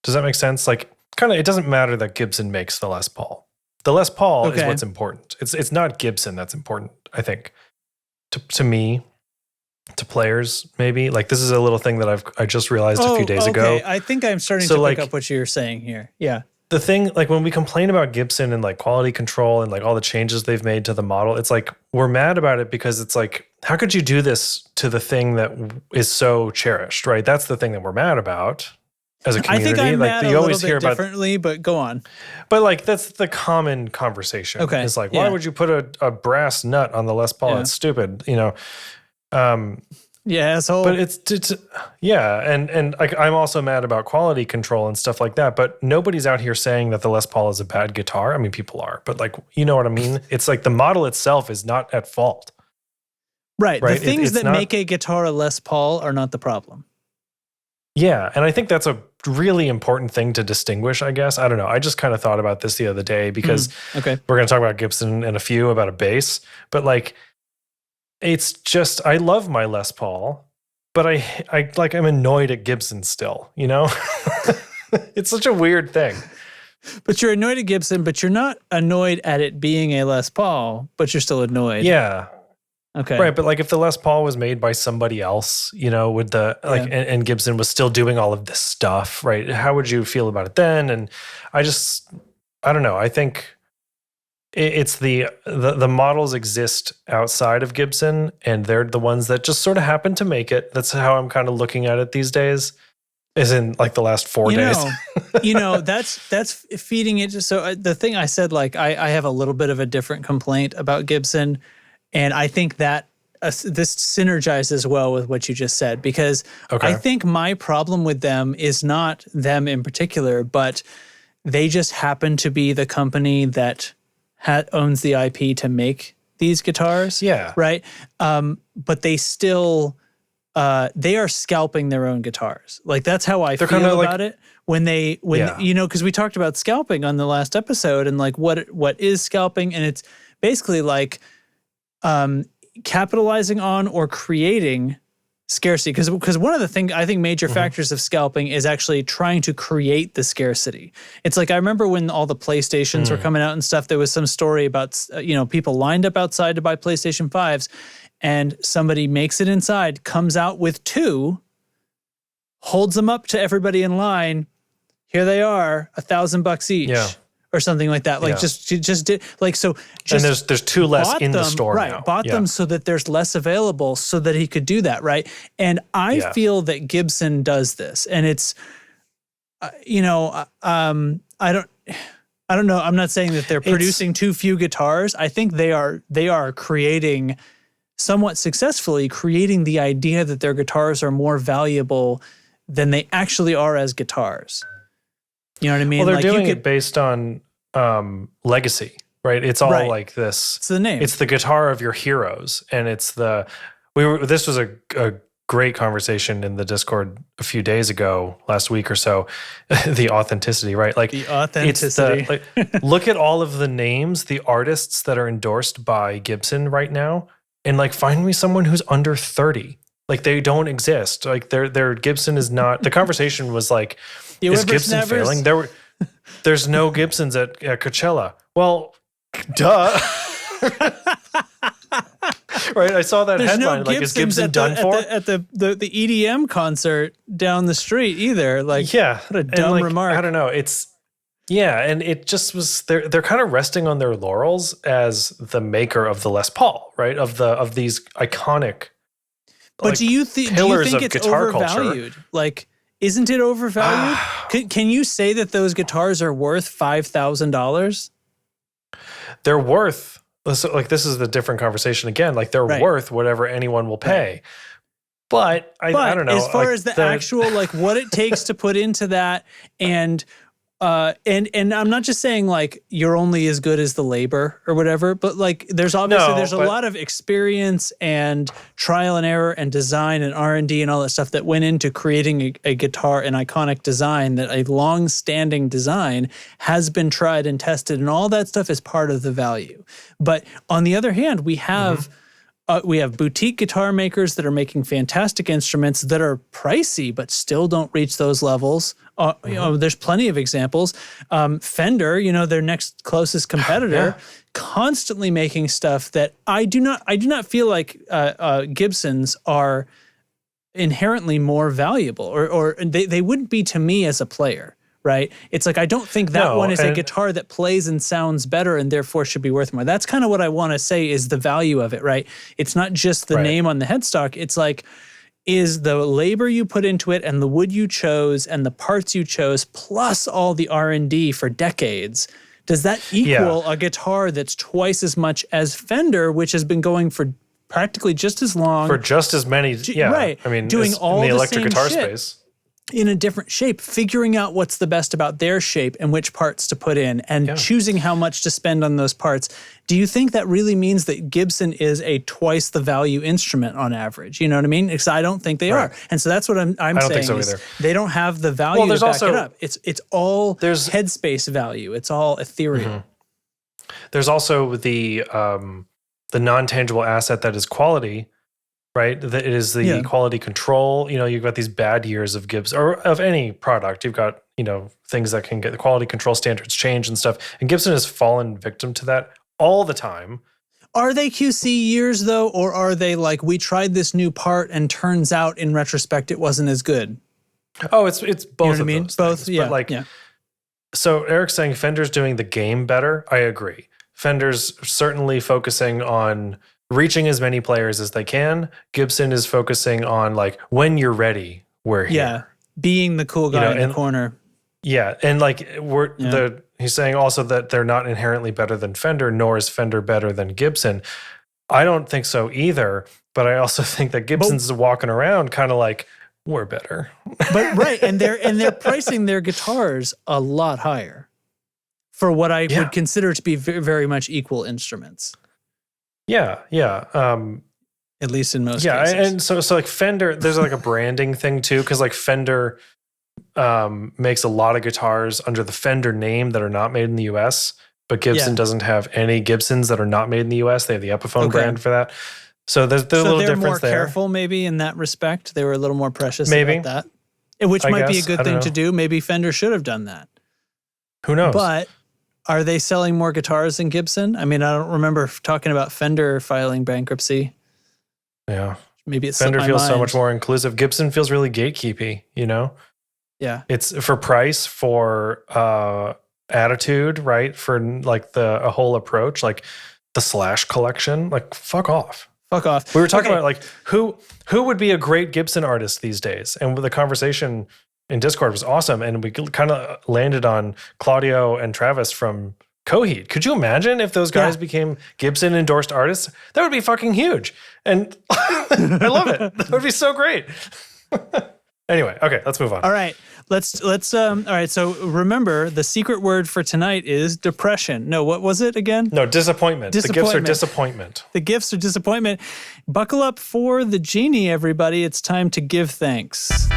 Does that make sense? Like, kind of, it doesn't matter that Gibson makes the Les Paul. The Les Paul is what's important. It's not Gibson that's important, I think, to me, to players maybe. Like this is a little thing that I just realized a few days ago. I think I'm starting to pick up what you're saying here. Yeah. The thing, like when we complain about Gibson and like quality control and like all the changes they've made to the model, it's like we're mad about it because it's like, how could you do this to the thing that is so cherished, right? That's the thing that we're mad about as a community. I think I'm like mad you a always little hear bit differently, but go on. But like that's the common conversation. Okay. It's like, why would you put a brass nut on the Les Paul? Yeah. It's stupid, you know. Yeah, asshole. But it's and like I'm also mad about quality control and stuff like that. But nobody's out here saying that the Les Paul is a bad guitar. I mean, people are, but like you know what I mean. It's like the model itself is not at fault. Right. The things that make a guitar a Les Paul are not the problem. Yeah, and I think that's a really important thing to distinguish. I guess I don't know. I just kind of thought about this the other day because we're going to talk about Gibson in a few about a bass, but like. It's just, I love my Les Paul, but I'm annoyed at Gibson still, you know? It's such a weird thing. But you're annoyed at Gibson, but you're not annoyed at it being a Les Paul, but you're still annoyed. Yeah. Okay. Right, but like if the Les Paul was made by somebody else, you know, with the, like, and Gibson was still doing all of this stuff, right? How would you feel about it then? And I don't know. I think it's the models exist outside of Gibson and they're the ones that just sort of happen to make it. That's how I'm kind of looking at it these days, is in like the last 4 days. That's feeding it. So the thing I said, like I have a little bit of a different complaint about Gibson, and I think that this synergizes well with what you just said, because I think my problem with them is not them in particular, but they just happen to be the company that owns the IP to make these guitars. Yeah. Right? But they still, they are scalping their own guitars. Like that's how I feel about it. Because we talked about scalping on the last episode and like what is scalping. And it's basically like capitalizing on or creating scarcity, because one of the things I think major factors of scalping is actually trying to create the scarcity. It's like I remember when all the PlayStations were coming out and stuff, there was some story about people lined up outside to buy PlayStation 5s, and somebody makes it inside, comes out with 2, holds them up to everybody in line. Here they are, $1,000 each. Yeah. Or something like that. Like just did like so. Just and there's 2 less in the store right? now. Bought them so that there's less available, so that he could do that, right? And I feel that Gibson does this, and it's, I don't know. I'm not saying that they're producing too few guitars. I think they are creating, somewhat successfully creating the idea that their guitars are more valuable than they actually are as guitars. You know what I mean? Well, they're doing it based on legacy, right? It's all like this. It's the name. It's the guitar of your heroes, and it's the. This was a great conversation in the Discord a few days ago, last week or so. The authenticity, right? Like the authenticity. Look at all of the names, the artists that are endorsed by Gibson right now, and like find me someone who's under 30. Like they don't exist. Like their Gibson is not. The conversation was like, is Gibson failing? There's no Gibsons at Coachella. Well, duh. Right, I saw that headline. Like, is Gibson done for? At the EDM concert down the street either. Like, what a dumb remark. I don't know. And it just was. They're kind of resting on their laurels as the maker of the Les Paul, right? Of these iconic. But do you think it's overvalued? Culture. Like, isn't it overvalued? Can you say that those guitars are worth $5,000? They're worth. Like, this is the different conversation again. Like, they're worth whatever anyone will pay. Right. But I don't know. As far as the actual, like, what it takes to put into that, and I'm not just saying like you're only as good as the labor or whatever, but like there's a lot of experience and trial and error and design and R&D and all that stuff that went into creating a guitar, an iconic design, that a long-standing design has been tried and tested, and all that stuff is part of the value. But on the other hand, we have boutique guitar makers that are making fantastic instruments that are pricey but still don't reach those levels. There's plenty of examples. Fender, their next closest competitor, constantly making stuff that I do not feel like Gibsons are inherently more valuable, or they wouldn't be to me as a player. Right? It's like, I don't think that one is a guitar that plays and sounds better and therefore should be worth more. That's kind of what I want to say is the value of it, right? It's not just the name on the headstock. It's like, is the labor you put into it and the wood you chose and the parts you chose plus all the R&D for decades, does that equal a guitar that's twice as much as Fender, which has been going for practically just as long? For just as many, right. I mean, doing all in the the electric same guitar shit. space. In a different shape, figuring out what's the best about their shape and which parts to put in, and choosing how much to spend on those parts. Do you think that really means that Gibson is a twice the value instrument on average? You know what I mean? Because I don't think they are. And so that's what I'm saying. I don't think so either. They don't have the value to back it up. It's all headspace value. It's all ethereal. Mm-hmm. There's also the non-tangible asset that is quality. Right, that it is the quality control. You've got these bad years of Gibson or of any product. You've got things that can get the quality control standards changed and stuff. And Gibson has fallen victim to that all the time. Are they QC years though, or are they like, we tried this new part and turns out in retrospect it wasn't as good? Oh, it's both. You know of those both, things. But so Eric's saying Fender's doing the game better. I agree. Fender's certainly focusing on reaching as many players as they can. Gibson is focusing on like, when you're ready, we're here. Yeah, being the cool guy in the corner. Yeah, and like he's saying also that they're not inherently better than Fender, nor is Fender better than Gibson. I don't think so either, but I also think that Gibson's walking around kind of like, we're better. But and they're pricing their guitars a lot higher for what I would consider to be very, very much equal instruments. Yeah. At least in most cases. Yeah, and so like Fender, there's like a branding thing too, because like Fender makes a lot of guitars under the Fender name that are not made in the US, but Gibson doesn't have any Gibsons that are not made in the US. They have the Epiphone brand for that. So there's a little they're difference more there. careful maybe in that respect. They were a little more precious Maybe. about that, which might be a guess. good thing to do. Maybe Fender should have done that. Who knows? But are they selling more guitars than Gibson? I mean, I don't remember talking about Fender filing bankruptcy. Yeah. Maybe it's Fender feels so much more inclusive. Gibson feels really gatekeepy, you know? Yeah. It's for price, for attitude, right? For like a whole approach, like the Slash collection, like fuck off. Fuck off. We were talking about like who would be a great Gibson artist these days, and the conversation in Discord was awesome, and we kind of landed on Claudio and Travis from Coheed. Could you imagine if those guys became Gibson endorsed artists? That would be fucking huge, and I love it. That would be so great. Anyway, okay, let's move on. All right. Let's all right, so remember the secret word for tonight is depression. No, what was it again? No, disappointment. The gifts are disappointment. The gifts are disappointment. Buckle up for the Genie, everybody. It's time to give thanks.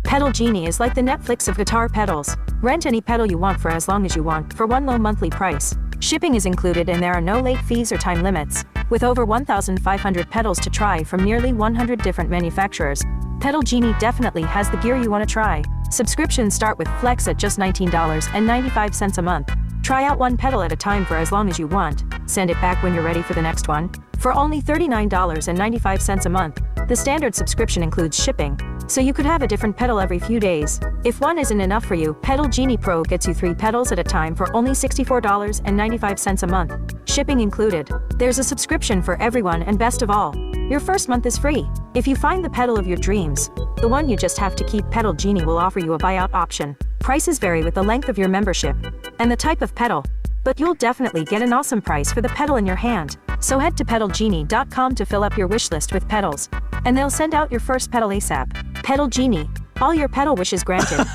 Pedal Genie is like the Netflix of guitar pedals. Rent any pedal you want for as long as you want for one low monthly price. Shipping is included and there are no late fees or time limits. With over 1,500 pedals to try from nearly 100 different manufacturers, Pedal Genie definitely has the gear you want to try. Subscriptions start with Flex at just $19.95 a month. Try out one pedal at a time for as long as you want. Send it back when you're ready for the next one. For only $39.95 a month, the standard subscription includes shipping, so you could have a different pedal every few days. If one isn't enough for you, Pedal Genie Pro gets you 3 pedals at a time for only $64.95 a month. Shipping included. There's a subscription for everyone, and best of all, your first month is free. If you find the pedal of your dreams, the one you just have to keep, Pedal Genie will offer you a buyout option. Prices vary with the length of your membership and the type of pedal, but you'll definitely get an awesome price for the pedal in your hand. So head to pedalgenie.com to fill up your wish list with pedals, and they'll send out your first pedal ASAP. Pedal Genie, all your pedal wishes granted.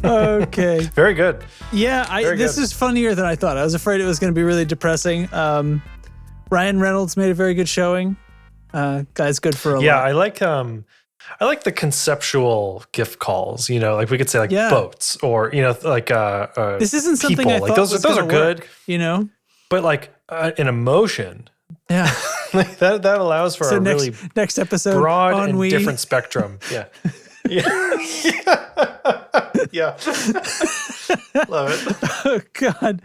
Okay. Very good. Yeah, this is funnier than I thought. I was afraid it was going to be really depressing. Ryan Reynolds made a very good showing. Guy's good for a lot. Yeah, I like the conceptual gift calls, you know, like we could say like boats or, you know, like this isn't something people. I like thought those are good, you know, but like an emotion. Yeah. Like that allows for a really next episode broad and different spectrum. Yeah. Yeah. Yeah. Love it. Oh God.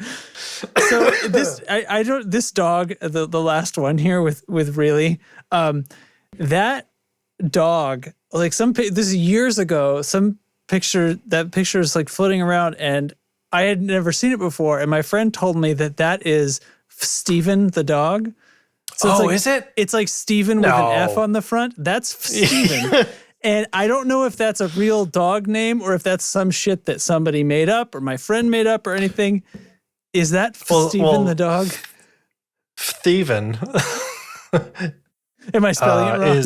So this dog, the last one here with really, that dog, like this is years ago, that picture is like floating around and I had never seen it before. And my friend told me that is Steven the dog. So is it? It's like Steven with an F on the front. That's Steven. And I don't know if that's a real dog name or if that's some shit that somebody made up or my friend made up or anything. Is that Steven the dog? Steven. Am I spelling it wrong?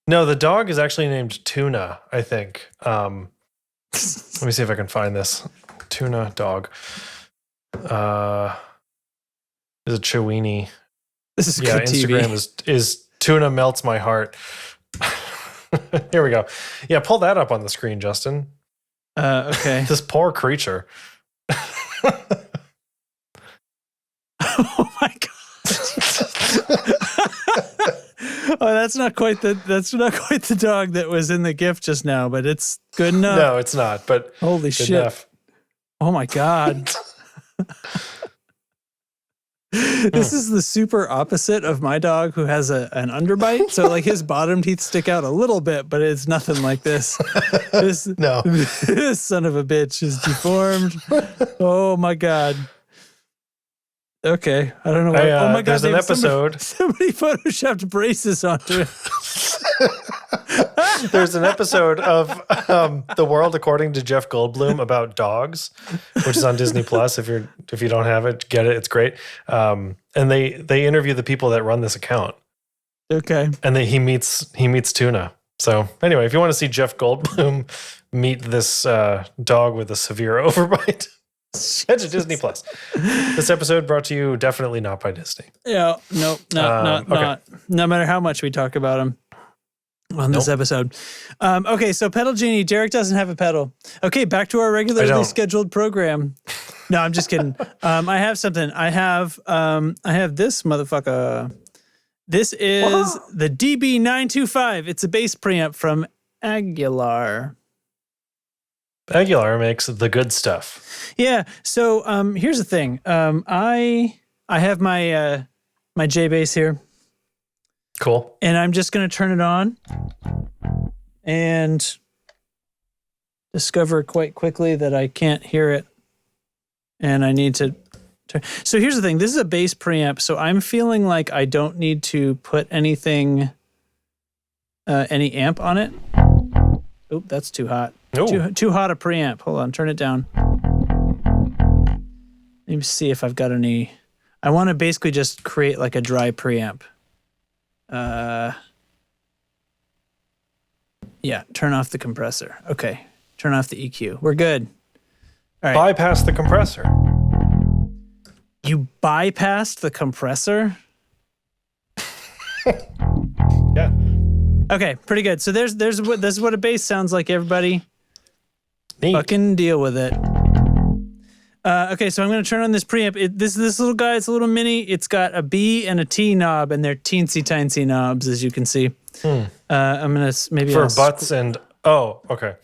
No, the dog is actually named Tuna, I think. Let me see if I can find this. Tuna dog. Is a Chiweenie. This is good TV. Instagram is Tuna Melts My Heart. Here we go. Yeah, pull that up on the screen, Justin. Okay. This poor creature. Oh my God. Oh, that's not quite the dog that was in the gift just now, but it's good enough. No, it's not, but holy shit. Enough. Oh my God. This is the super opposite of my dog who has an underbite. So like his bottom teeth stick out a little bit, but it's nothing like this. This son of a bitch is deformed. Oh my God. Okay. I don't know what. Oh my God. There's an episode. Somebody photoshopped braces onto it. There's an episode of The World According to Jeff Goldblum about dogs, which is on Disney Plus. If you don't have it, get it. It's great. And they interview the people that run this account. Okay. And then he meets Tuna. So anyway, if you want to see Jeff Goldblum meet this dog with a severe overbite, head to Disney Plus. This episode brought to you definitely not by Disney. Yeah. No, not. No matter how much we talk about him. on this episode. Okay, so pedal Genie. Derek doesn't have a pedal. Okay, back to our regularly scheduled program. No, I'm just kidding. I have something. I have this motherfucker. This is the DB925. It's a bass preamp from Aguilar. Aguilar makes the good stuff. Yeah. So here's the thing. I have my my J bass here. Cool. And I'm just going to turn it on and discover quite quickly that I can't hear it. And I need to turn. So here's the thing. This is a bass preamp. So I'm feeling like I don't need to put anything, any amp on it. Oh, that's too hot. Too hot a preamp. Hold on. Turn it down. Let me see if I've got any. I want to basically just create like a dry preamp. Yeah, turn off the compressor. Okay, turn off the EQ. We're good. All right. Bypass the compressor. You bypassed the compressor? Yeah. Okay, pretty good. So this is what a bass sounds like, everybody. Neat. Fucking deal with it. Okay, so I'm going to turn on this preamp. This little guy, it's a little mini. It's got a B and a T knob, and they're teensy-tiny knobs, as you can see. I'm going to maybe... For butts and... Oh, okay.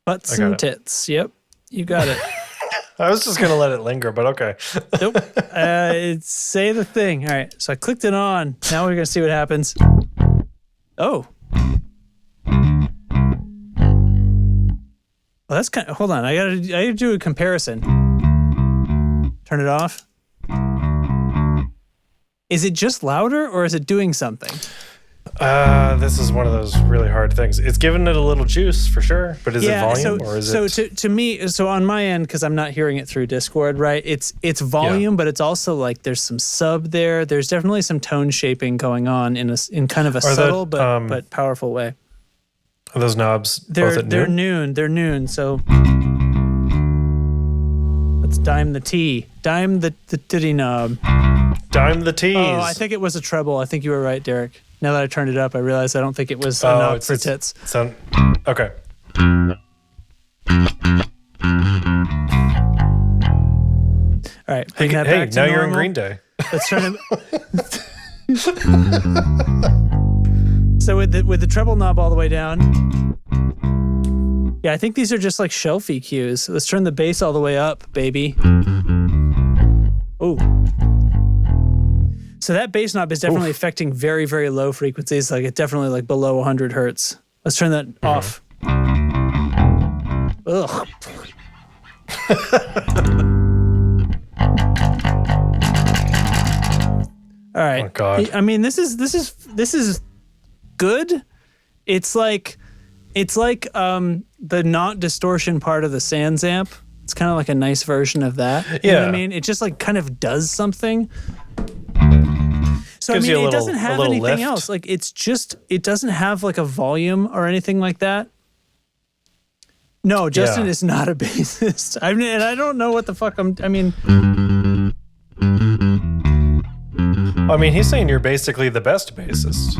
Butts and tits. Yep, you got it. I was just going to let it linger, but okay. Nope. Say the thing. All right, so I clicked it on. Now we're going to see what happens. Oh. Well, that's kind of... Hold on, I gotta do a comparison. Turn it off. Is it just louder or is it doing something? This is one of those really hard things. It's giving it a little juice for sure, but is it volume or is it? So to me, so on my end, because I'm not hearing it through Discord, right? It's volume, but it's also like there's some sub there. There's definitely some tone shaping going on in kind of a subtle but powerful way. Are those knobs both at noon? They're noon. So let's dime the T. Dime the titty knob. Dime the T's. Oh, I think it was a treble. I think you were right, Derek. Now that I turned it up, I realized I don't think it was a knob for tits. Okay. All right. Hey, now you're in Green Day. Let's turn it. So with the treble knob all the way down. Yeah, I think these are just like shelf EQs. Let's turn the bass all the way up, baby. Ooh. So that bass knob is definitely affecting very, very low frequencies. Like it's definitely like below 100 hertz. Let's turn that off. Ugh. All right. Oh God. I mean, this is good. It's like the not distortion part of the Sans amp. It's kind of like a nice version of that. You know what I mean? It just like kind of does something. So Gives I mean, it doesn't have anything lift. else. Like it doesn't have like a volume or anything like that. No, Justin is not a bassist. I mean, and I don't know what the fuck I mean, he's saying you're basically the best bassist.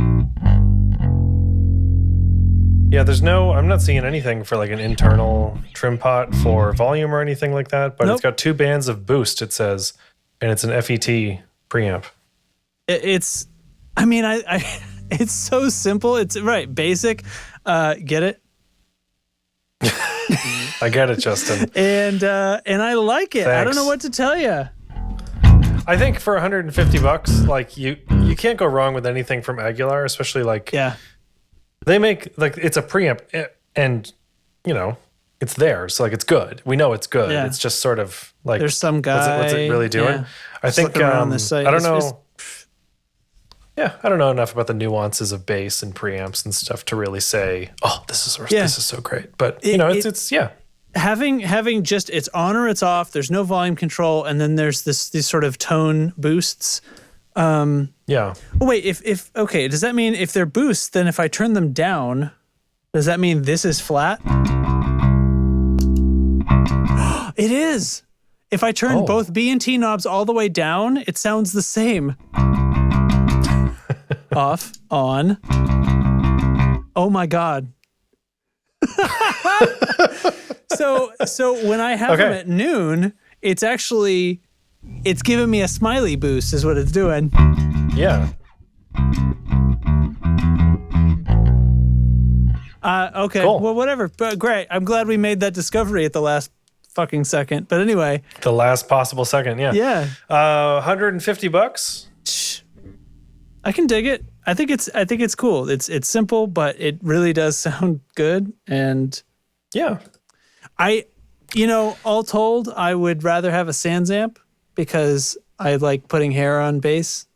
Yeah, I'm not seeing anything for like an internal trim pot for volume or anything like that, but It's got 2 bands of boost, it says, and it's an FET preamp. It's so simple. It's right, basic. Get it? I get it, Justin. And I like it. Thanks. I don't know what to tell you. I think for $150, like you can't go wrong with anything from Aguilar, especially like they make like it's a preamp and it's there, so like it's good. We know it's good. Yeah. It's just sort of like there's some guy. What's it really doing? Yeah. I think around this site. I don't know. I don't know enough about the nuances of bass and preamps and stuff to really say, oh, this is so great. But it's having just it's on or it's off. There's no volume control, and then there's these sort of tone boosts. Oh wait, if okay, does that mean if they're boosts, then if I turn them down, does that mean this is flat? It is. If I turn both B and T knobs all the way down, it sounds the same. Off, on. Oh my God. So when I have them at noon, it's giving me a smiley boost is what it's doing. Yeah. Okay. Cool. Well, whatever. But great. I'm glad we made that discovery at the last fucking second. But anyway. The last possible second. Yeah. Yeah. $150. I can dig it. I think it's cool. It's simple, but it really does sound good. And yeah, all told, I would rather have a Sans amp because I like putting hair on bass.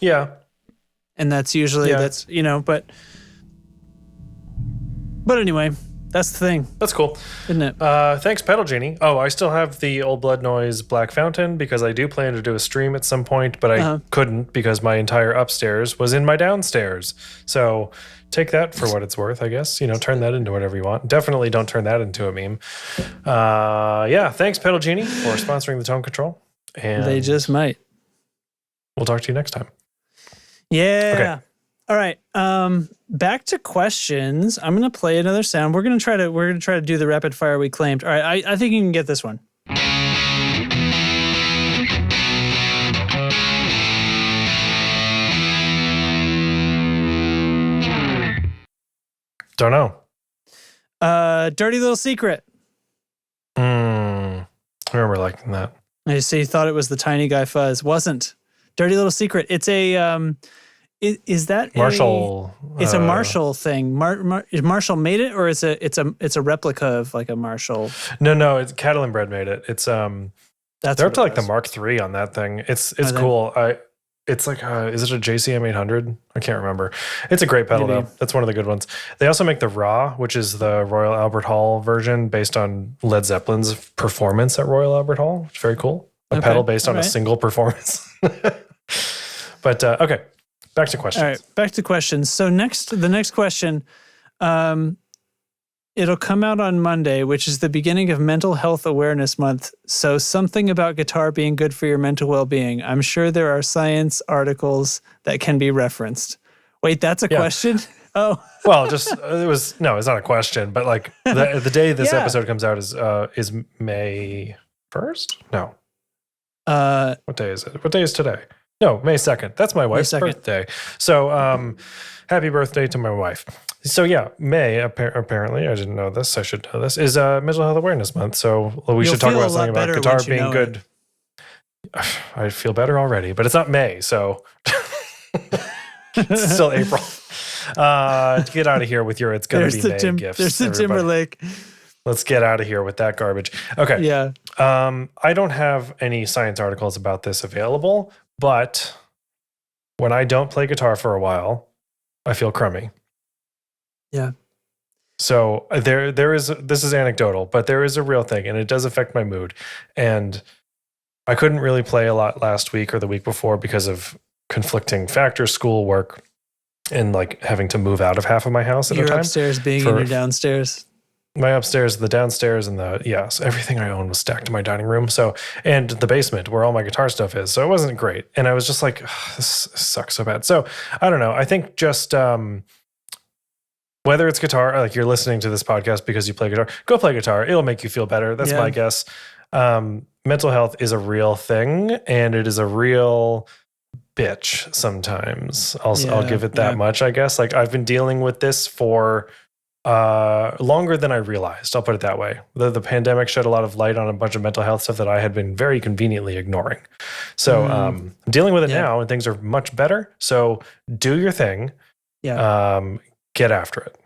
Yeah. And that's usually but anyway, that's the thing. That's cool. Isn't it? Thanks, Pedal Genie. Oh, I still have the Old Blood Noise Black Fountain because I do plan to do a stream at some point, but I couldn't because my entire upstairs was in my downstairs. So take that for what it's worth, I guess. Turn that into whatever you want. Definitely don't turn that into a meme. Thanks, Pedal Genie, for sponsoring the Tone Control. And they just might. We'll talk to you next time. Yeah. Okay. All right. Back to questions. I'm gonna play another sound. We're gonna try to do the rapid fire we claimed. All right. I think you can get this one. Don't know. Dirty Little Secret. I remember liking that. I see. You thought it was the Tiny Guy Fuzz. Wasn't. Dirty Little Secret. It's a is that Marshall? It's a Marshall thing. Marshall made it, or it's a replica of like a Marshall. No. It's Cattle and Bread made it. It's they're up to like the Mark III on that thing. It's cool. It's like is it a JCM 800? I can't remember. It's a great pedal though. That's one of the good ones. They also make the Raw, which is the Royal Albert Hall version based on Led Zeppelin's performance at Royal Albert Hall. It's very cool. A pedal based on a single performance. But okay. Back to questions. All right, back to questions. So the next question, it'll come out on Monday, which is the beginning of Mental Health Awareness Month. So something about guitar being good for your mental well-being. I'm sure there are science articles that can be referenced. Wait, that's a question? Oh. Well, it's not a question, but like the day this episode comes out is May 1st? No. What day is it? What day is today? No, May 2nd. That's my wife's birthday. So happy birthday to my wife. So yeah, May, apparently, I didn't know this, I should know this, is Mental Health Awareness Month. So we should talk about something about guitar being good. I feel better already, but it's not May, so it's still April. Get out of here with your it's going to be May gifts. There's the Timberlake. Let's get out of here with that garbage. Okay. Yeah. I don't have any science articles about this available, but when I don't play guitar for a while, I feel crummy. Yeah. So this is anecdotal, but there is a real thing, and it does affect my mood. And I couldn't really play a lot last week or the week before because of conflicting factors, school, work, and like having to move out of half of my house at a time. Your upstairs being in your downstairs. My upstairs, the downstairs, and so everything I own was stacked in my dining room. So, and the basement where all my guitar stuff is. So it wasn't great. And I was just like, this sucks so bad. So I don't know. I think just whether it's guitar, or like you're listening to this podcast because you play guitar, go play guitar. It'll make you feel better. That's my guess. Mental health is a real thing, and it is a real bitch sometimes. I'll give it that much, I guess. Like I've been dealing with this for longer than I realized. I'll put it that way. The pandemic shed a lot of light on a bunch of mental health stuff that I had been very conveniently ignoring. So I'm dealing with it now, and things are much better. So do your thing. Yeah. Get after it.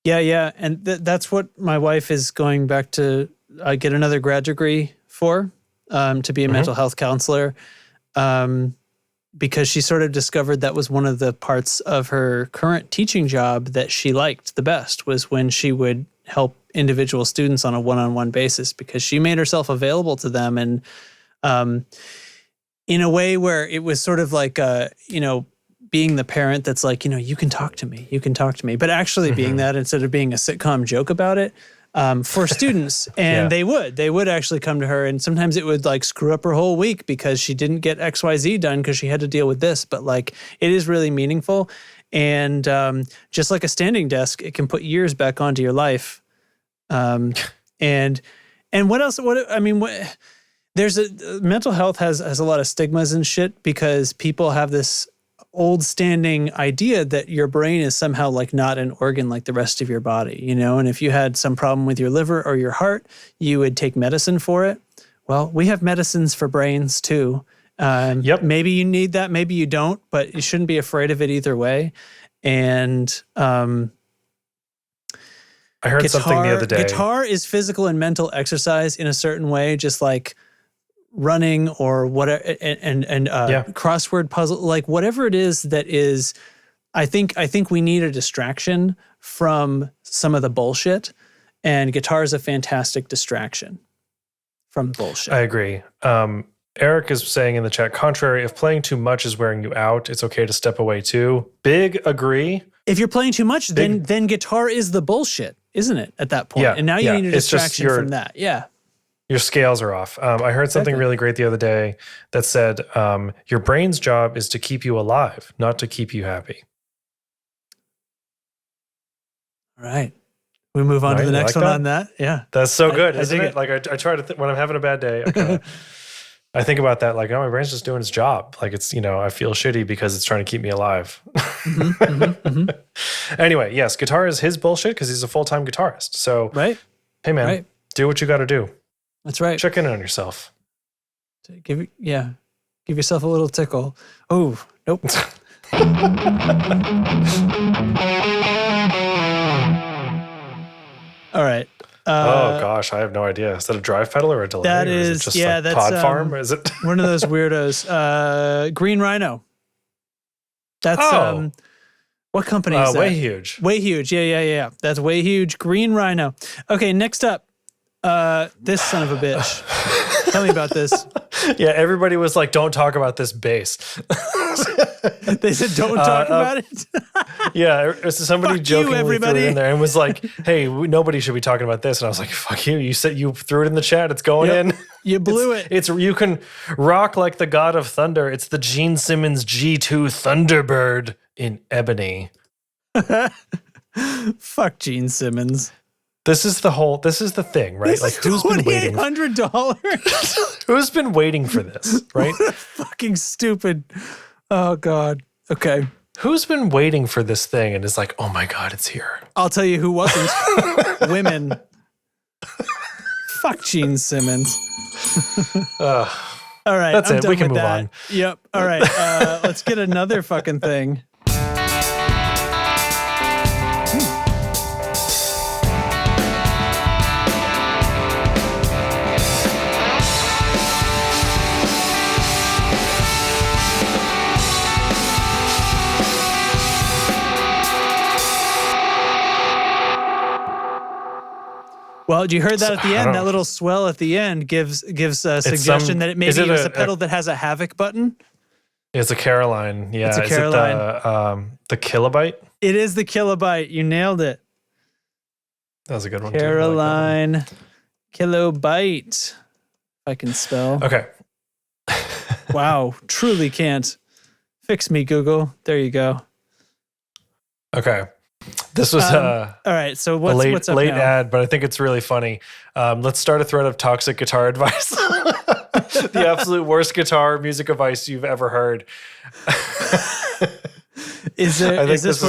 Yeah. And that's what my wife is going back to get another grad degree for, to be a mental health counselor. Because she sort of discovered that was one of the parts of her current teaching job that she liked the best, was when she would help individual students on a one-on-one basis, because she made herself available to them. And in a way where it was sort of like, being the parent that's like, you can talk to me, but actually being that instead of being a sitcom joke about it. For students, and they would actually come to her, and sometimes it would like screw up her whole week because she didn't get XYZ done because she had to deal with this. But like, it is really meaningful, And just like a standing desk, it can put years back onto your life. And what else? Mental health has a lot of stigmas and shit because people have this old standing idea that your brain is somehow like not an organ like the rest of your body, you know? And if you had some problem with your liver or your heart, you would take medicine for it. Well, we have medicines for brains too. Maybe you need that, maybe you don't, but you shouldn't be afraid of it either way. And I heard something the other day. Guitar is physical and mental exercise in a certain way, just like running or whatever, and crossword puzzle, like whatever it is that is. I think we need a distraction from some of the bullshit, and guitar is a fantastic distraction from bullshit. I agree. Eric is saying in the chat, contrary, if playing too much is wearing you out, it's okay to step away too. Big agree. If you're playing too much, then guitar is the bullshit, isn't it, at that point? Yeah, and now you need a distraction from that. Yeah. Your scales are off. I heard something really great the other day that said, your brain's job is to keep you alive, not to keep you happy. All right. We move on to the next one on that. Yeah. That's so good, isn't it? Like I try to, when I'm having a bad day, I think about that, like, oh, my brain's just doing its job. Like it's, I feel shitty because it's trying to keep me alive. Anyway, yes, guitar is his bullshit because he's a full-time guitarist. So, hey man, do what you got to do. That's right. Check in on yourself. Give yourself a little tickle. Oh, nope. All right. Oh gosh, I have no idea. Is that a drive pedal or a delay? That is it just like that's Pod Farm. Is it one of those weirdos? Green Rhino. That's what company is that? Way Huge. Way Huge. Yeah. That's Way Huge. Green Rhino. Okay, next up. This son of a bitch. Tell me about this. Yeah, everybody was like, "Don't talk about this bass." They said, "Don't talk about it." Yeah, somebody jokingly threw it in there and was like, "Hey, nobody should be talking about this." And I was like, "Fuck you! You said you threw it in the chat. It's going in. You blew it. It's you can rock like the God of Thunder. It's the Gene Simmons G2 Thunderbird in ebony." Fuck Gene Simmons. This is the thing, right? This like who's been waiting? $2,800. Who's been waiting for this, right? Fucking stupid. Oh God. Okay. Who's been waiting for this thing and is like, oh my God, it's here? I'll tell you who wasn't. Women. Fuck Gene Simmons. All right. That's it. We can move that. on. Yep. All right. Let's get another fucking thing. Well, you heard that at the end. That little swell at the end gives a suggestion that it maybe was a pedal that has a Havoc button. It's a Caroline. Yeah, it's a Caroline. Is it the Kilobyte? It is the Kilobyte. You nailed it. That was a good one. Caroline like Kilobyte. If I can spell. Okay. Wow, truly can't. Fix me, Google. There you go. Okay. This was all right. So what's up late now? ad, but I think it's really funny. Let's start a thread of toxic guitar advice. The absolute worst guitar music advice you've ever heard. Is this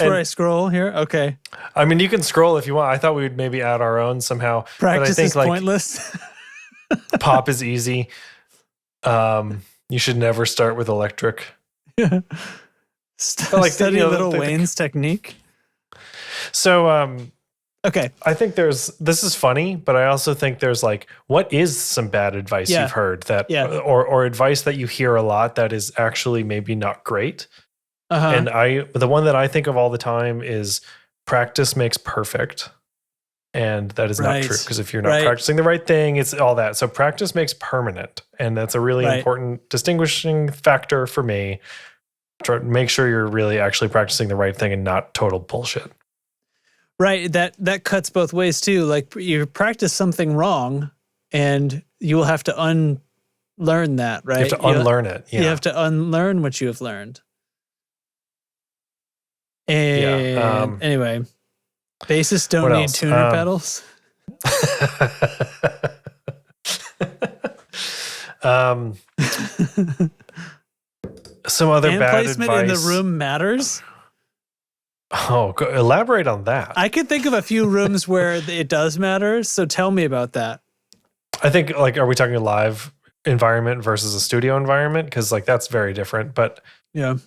where I scroll here? Okay. I mean, you can scroll if you want. I thought we would maybe add our own somehow. Practice but I think, is pointless. Pop is easy. You should never start with electric. Study Little Wayne's technique. So, okay. I think this is funny, but I also think there's like, what is some bad advice you've heard or advice that you hear a lot that is actually maybe not great? And the one that I think of all the time is practice makes perfect. And that is not true, because if you're not practicing the right thing, it's all that. So practice makes permanent. And that's a really important distinguishing factor for me. Try to make sure you're really actually practicing the right thing and not total bullshit. Right. That cuts both ways too. Like you practice something wrong and you will have to unlearn that, right? You have to unlearn it. Yeah. You have to unlearn what you have learned. And anyway, bassists don't need tuner pedals. Some other hand bad placement advice in the room matters. Oh, elaborate on that. I could think of a few rooms where it does matter. So tell me about that. I think, like, are we talking a live environment versus a studio environment? Because, like, that's very different. But yeah,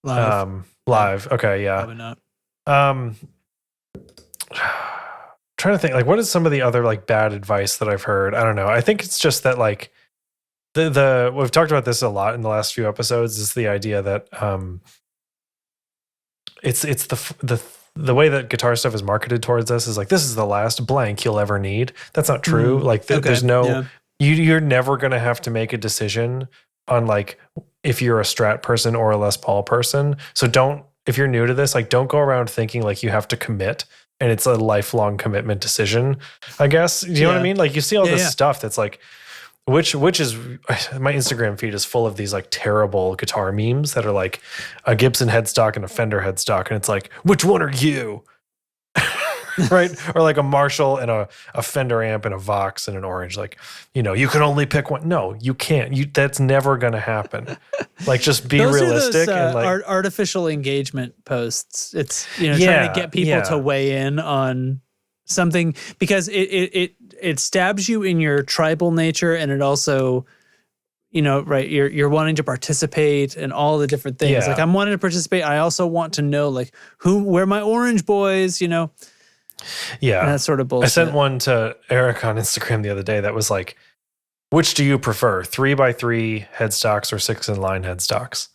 live. Okay, yeah. Probably not. Trying to think, like, what is some of the other like bad advice that I've heard? I don't know. I think it's just that, like, the we've talked about this a lot in the last few episodes, is the idea that it's the way that guitar stuff is marketed towards us is like, this is the last blank you'll ever need. That's not true. Like there's no you're never going to have to make a decision on like if you're a Strat person or a Les Paul person. So if you're new to this, like, don't go around thinking like you have to commit and it's a lifelong commitment decision, I guess. Do you know what I mean? Like, you see all this stuff that's like, which is, my Instagram feed is full of these like terrible guitar memes that are like a Gibson headstock and a Fender headstock. And it's like, which one are you? Right? Or like a Marshall and a Fender amp and a Vox and an Orange. Like, you know, you can only pick one. No, you can't. That's never going to happen. Like, just be realistic. Are those, and like artificial engagement posts. It's, you know, trying to get people to weigh in on something, because it stabs you in your tribal nature, and it also, you know, right, you're wanting to participate and all the different things. Yeah. Like, I'm wanting to participate. I also want to know like where my Orange boys, you know. Yeah. And that sort of bullshit. I sent one to Eric on Instagram the other day that was like, which do you prefer, 3x3 headstocks or 6-in-line headstocks?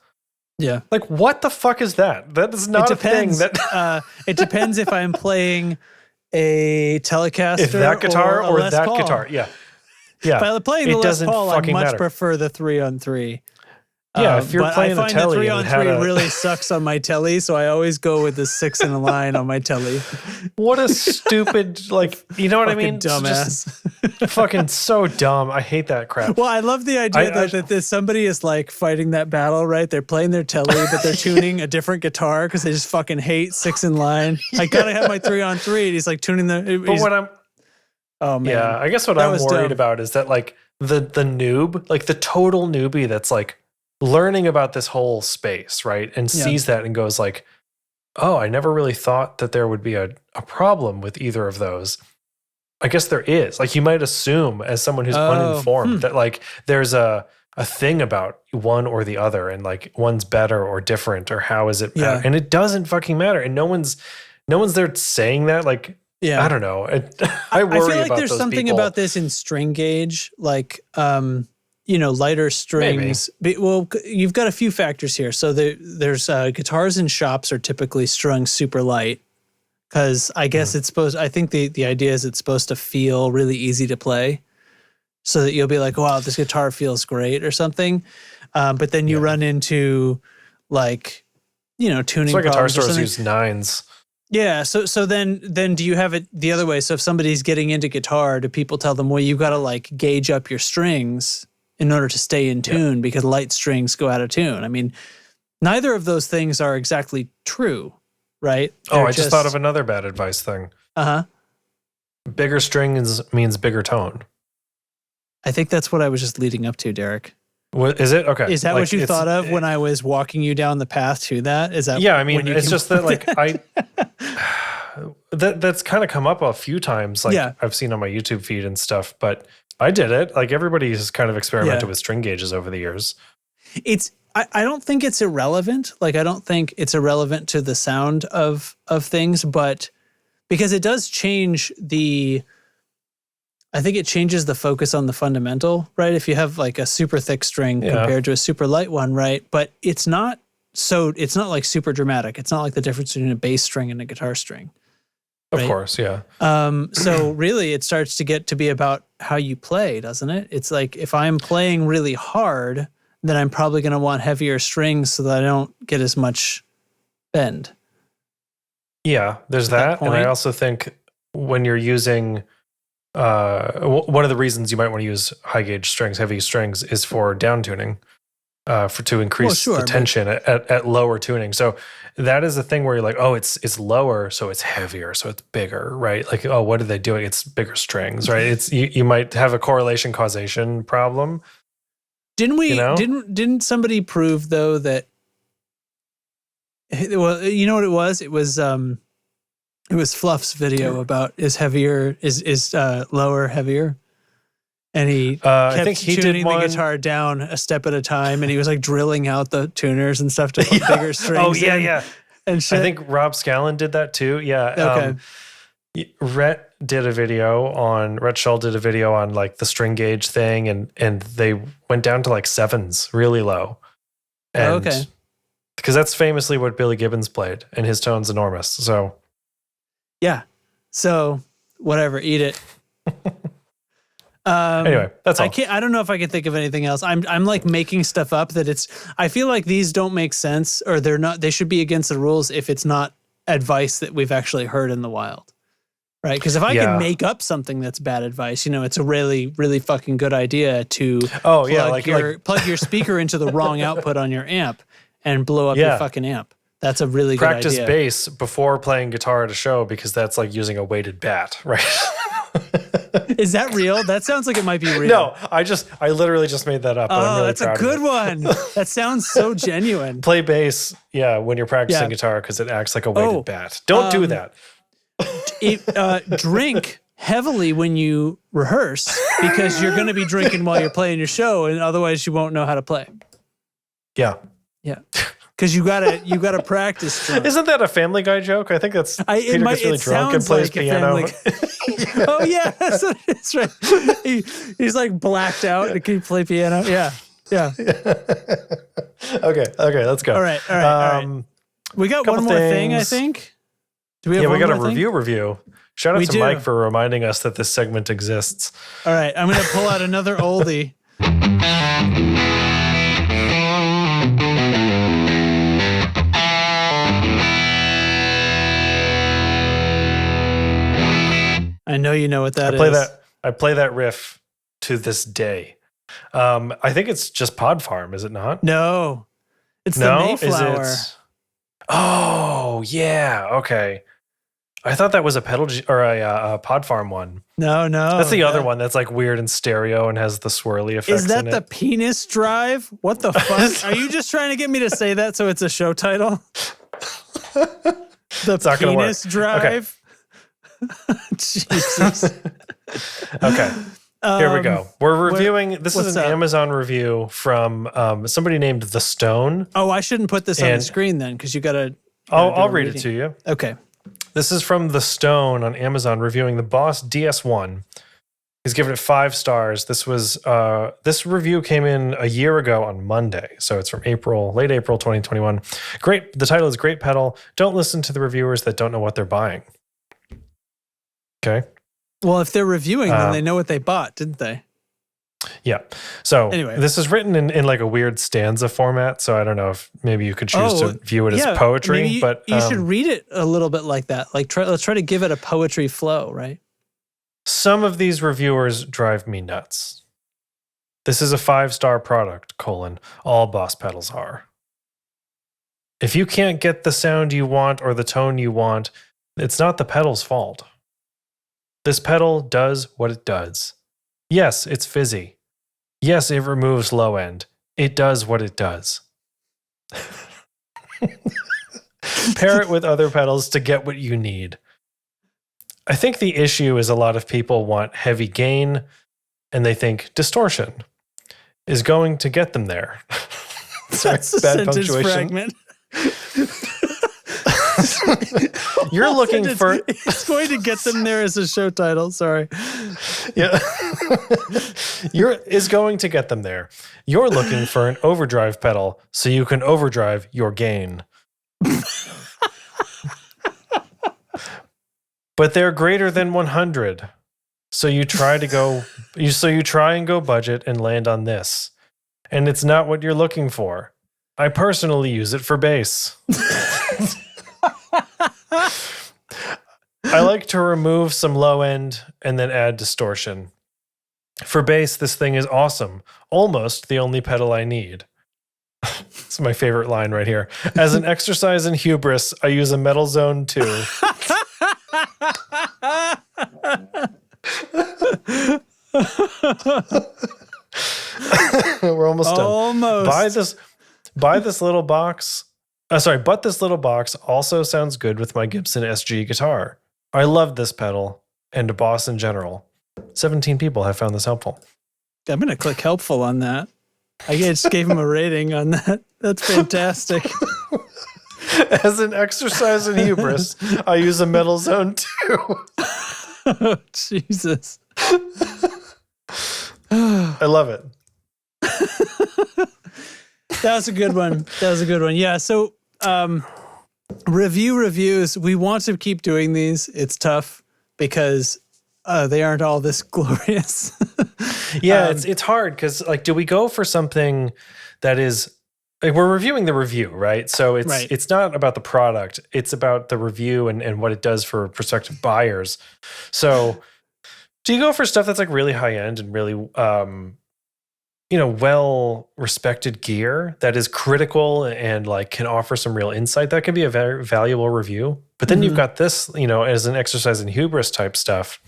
Yeah. Like, what the fuck is that? That is not a thing. It depends if I'm playing a Telecaster, if that guitar or Les that Paul. guitar. Yeah. Yeah. If I'm playing the Les Paul, I much prefer the 3-on-3. Yeah, if you're playing I find the telly, the 3-on-3 really sucks on my telly, so I always go with the 6-in-line on my telly. What a stupid, like, you know what I mean? Dumbass. Just fucking so dumb. I hate that crap. Well, I love the idea that somebody is like fighting that battle, right? They're playing their telly, but they're tuning a different guitar because they just fucking hate 6-in-line. I gotta have my 3-on-3, and he's like tuning the. But what I'm, oh man, yeah, I guess what I'm worried about is that like the noob, like the total newbie that's like learning about this whole space, right? And sees that and goes like, oh, I never really thought that there would be a problem with either of those. I guess there is. Like, you might assume as someone who's uninformed that like there's a thing about one or the other, and like one's better or different, or how is it better? And it doesn't fucking matter. And no one's there saying that. Like, I don't know. I worry I feel like about there's those something people. about this in string gauge, like you know, lighter strings. Well, you've got a few factors here. So there's guitars in shops are typically strung super light, because I guess I think the idea is it's supposed to feel really easy to play, so that you'll be like, wow, this guitar feels great or something. But then you run into like, you know, tuning problems. Guitar stores something. use 9s. Yeah, so then do you have it the other way? So if somebody's getting into guitar, do people tell them, well, you got to like gauge up your strings in order to stay in tune, because light strings go out of tune? I mean, neither of those things are exactly true, right? I just thought of another bad advice thing. Bigger strings means bigger tone. I think that's what I was just leading up to, Derek. What is it? Okay. Is that like, what you thought of when I was walking you down the path to that? Is that? Yeah, I mean, it's just that like that's kind of come up a few times. Like I've seen on my YouTube feed and stuff, but I did it. Like, everybody has kind of experimented with string gauges over the years. I don't think it's irrelevant. Like, I don't think it's irrelevant to the sound of things, but because it does change I think it changes the focus on the fundamental, right? If you have like a super thick string compared to a super light one, right? But it's not like super dramatic. It's not like the difference between a bass string and a guitar string. Right? Of course, yeah. So really it starts to get to be about how you play, doesn't it? It's like, if I'm playing really hard, then I'm probably going to want heavier strings so that I don't get as much bend. Yeah, there's that. And I also think when you're using, one of the reasons you might want to use high gauge strings, heavy strings, is for down tuning. to increase the tension at lower tuning. So that is the thing where you're like, oh, it's lower, so it's heavier, so it's bigger, right? Like, oh, what are they doing? It's bigger strings, right? It's you might have a correlation causation problem. Didn't somebody prove though that? Well, you know what it was? It was Fluff's video about is lower heavier. And he kept tuning the guitar down a step at a time, and he was like drilling out the tuners and stuff to put bigger strings. Oh yeah. And shit. I think Rob Scallon did that too. Yeah. Okay. Rhett Schull did a video on like the string gauge thing, and they went down to like sevens, really low. And because that's famously what Billy Gibbons played, and his tone's enormous. So yeah. So whatever, eat it. Anyway, that's all. I don't know if I can think of anything else. I'm like making stuff up that I feel like these don't make sense, or they should be against the rules if it's not advice that we've actually heard in the wild. Right? Because if I can make up something that's bad advice, it's a really, really fucking good idea to plug your speaker into the wrong output on your amp and blow up your fucking amp. That's a really good idea. Practice bass before playing guitar at a show, because that's like using a weighted bat, right? Is that real? That sounds like it might be real. No, I literally just made that up. But I'm really that's a good one. That sounds so genuine. Play bass, when you're practicing guitar, because it acts like a weighted bat. Don't do that. Drink heavily when you rehearse, because you're going to be drinking while you're playing your show, and otherwise you won't know how to play. Yeah. Yeah. Because you gotta practice drunk. Isn't that a Family Guy joke? I think that's Peter gets really drunk and plays piano. Oh yeah, that's what it is, right? He's like blacked out and can play piano. Yeah. Okay, let's go. All right. We got one more thing, I think. Do we have we got a thing? review. Shout out to Mike for reminding us that this segment exists. All right, I'm gonna pull out another oldie. I know you know what that is. I play that riff to this day. I think it's just Pod Farm, is it not? No. It's the Mayflower. Oh, yeah. Okay. I thought that was a a Pod Farm one. No. That's the other one that's like weird and stereo and has the swirly effects. Is that the penis drive? What the fuck? Are you just trying to get me to say that so it's a show title? The penis drive? Okay. Jesus. Okay. Here we go. We're reviewing. This is an Amazon review from somebody named The Stone. Oh, I shouldn't put this on the screen then, because you got to. I'll read it to you. Okay. This is from The Stone on Amazon reviewing the Boss DS1. He's given it 5 stars. This review came in a year ago on Monday, so it's from late April 2021. Great. The title is Great Pedal. Don't listen to the reviewers that don't know what they're buying. Okay. Well, if they're reviewing, then they know what they bought, didn't they? Yeah. So anyway, this is written in like a weird stanza format. So I don't know if maybe you could choose to view it as poetry, but you should read it a little bit like that. Like let's try to give it a poetry flow, right? Some of these reviewers drive me nuts. This is a 5-star product, all Boss pedals are. If you can't get the sound you want or the tone you want, it's not the pedal's fault. This pedal does what it does. Yes, it's fizzy. Yes, it removes low end. It does what it does. Pair it with other pedals to get what you need. I think the issue is a lot of people want heavy gain, and they think distortion is going to get them there. That's a sentence fragment. You're looking for... It's going to get them there as a show title. Sorry. Yeah. Is going to get them there. You're looking for an overdrive pedal so you can overdrive your gain. But they're greater than 100. So you try and go budget and land on this. And it's not what you're looking for. I personally use it for bass. I like to remove some low end and then add distortion. For bass, this thing is awesome. Almost the only pedal I need. It's my favorite line right here. As an exercise in hubris, I use a metal zone 2. We're almost done. Almost. Buy this little box. But this little box also sounds good with my Gibson SG guitar. I love this pedal and Boss in general. 17 people have found this helpful. I'm going to click helpful on that. I just gave him a rating on that. That's fantastic. As an exercise in hubris, I use a metal zone 2. Oh, Jesus. I love it. That was a good one. Yeah. So, reviews. We want to keep doing these. It's tough because they aren't all this glorious. Yeah, it's hard because do we go for something that is we're reviewing the review, right? So it's not about the product; it's about the review and what it does for prospective buyers. So, do you go for stuff that's really high end and really well respected gear that is critical and can offer some real insight? That could be a very valuable review. But then you've got this, as an exercise in hubris type stuff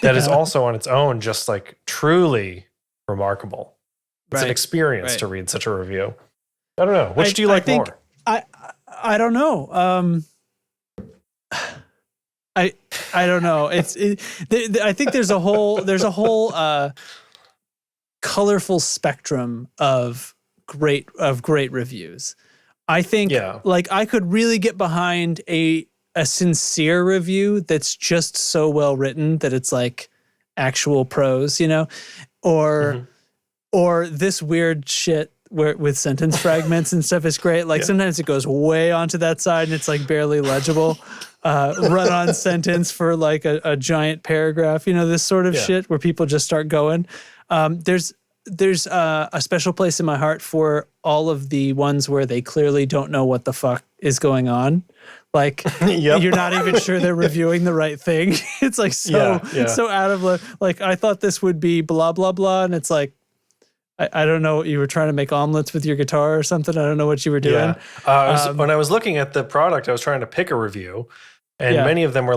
that is also on its own just more remarkable. It's an experience to read such a review. I don't know. Which do you like more? I don't know. I don't know. I think there's a whole colorful spectrum of great reviews. I think I could really get behind a sincere review that's just so well written that it's actual prose, or this weird shit with sentence fragments and stuff is great. Sometimes it goes way onto that side and it's barely legible. Run-on sentence for a giant paragraph, this sort of shit where people just start going. There's a special place in my heart for all of the ones where they clearly don't know what the fuck is going on. You're not even sure they're reviewing the right thing. It's so out of I thought this would be blah, blah, blah. And it's I don't know. You were trying to make omelets with your guitar or something. I don't know what you were doing. Yeah. When I was looking at the product, I was trying to pick a review. And many of them were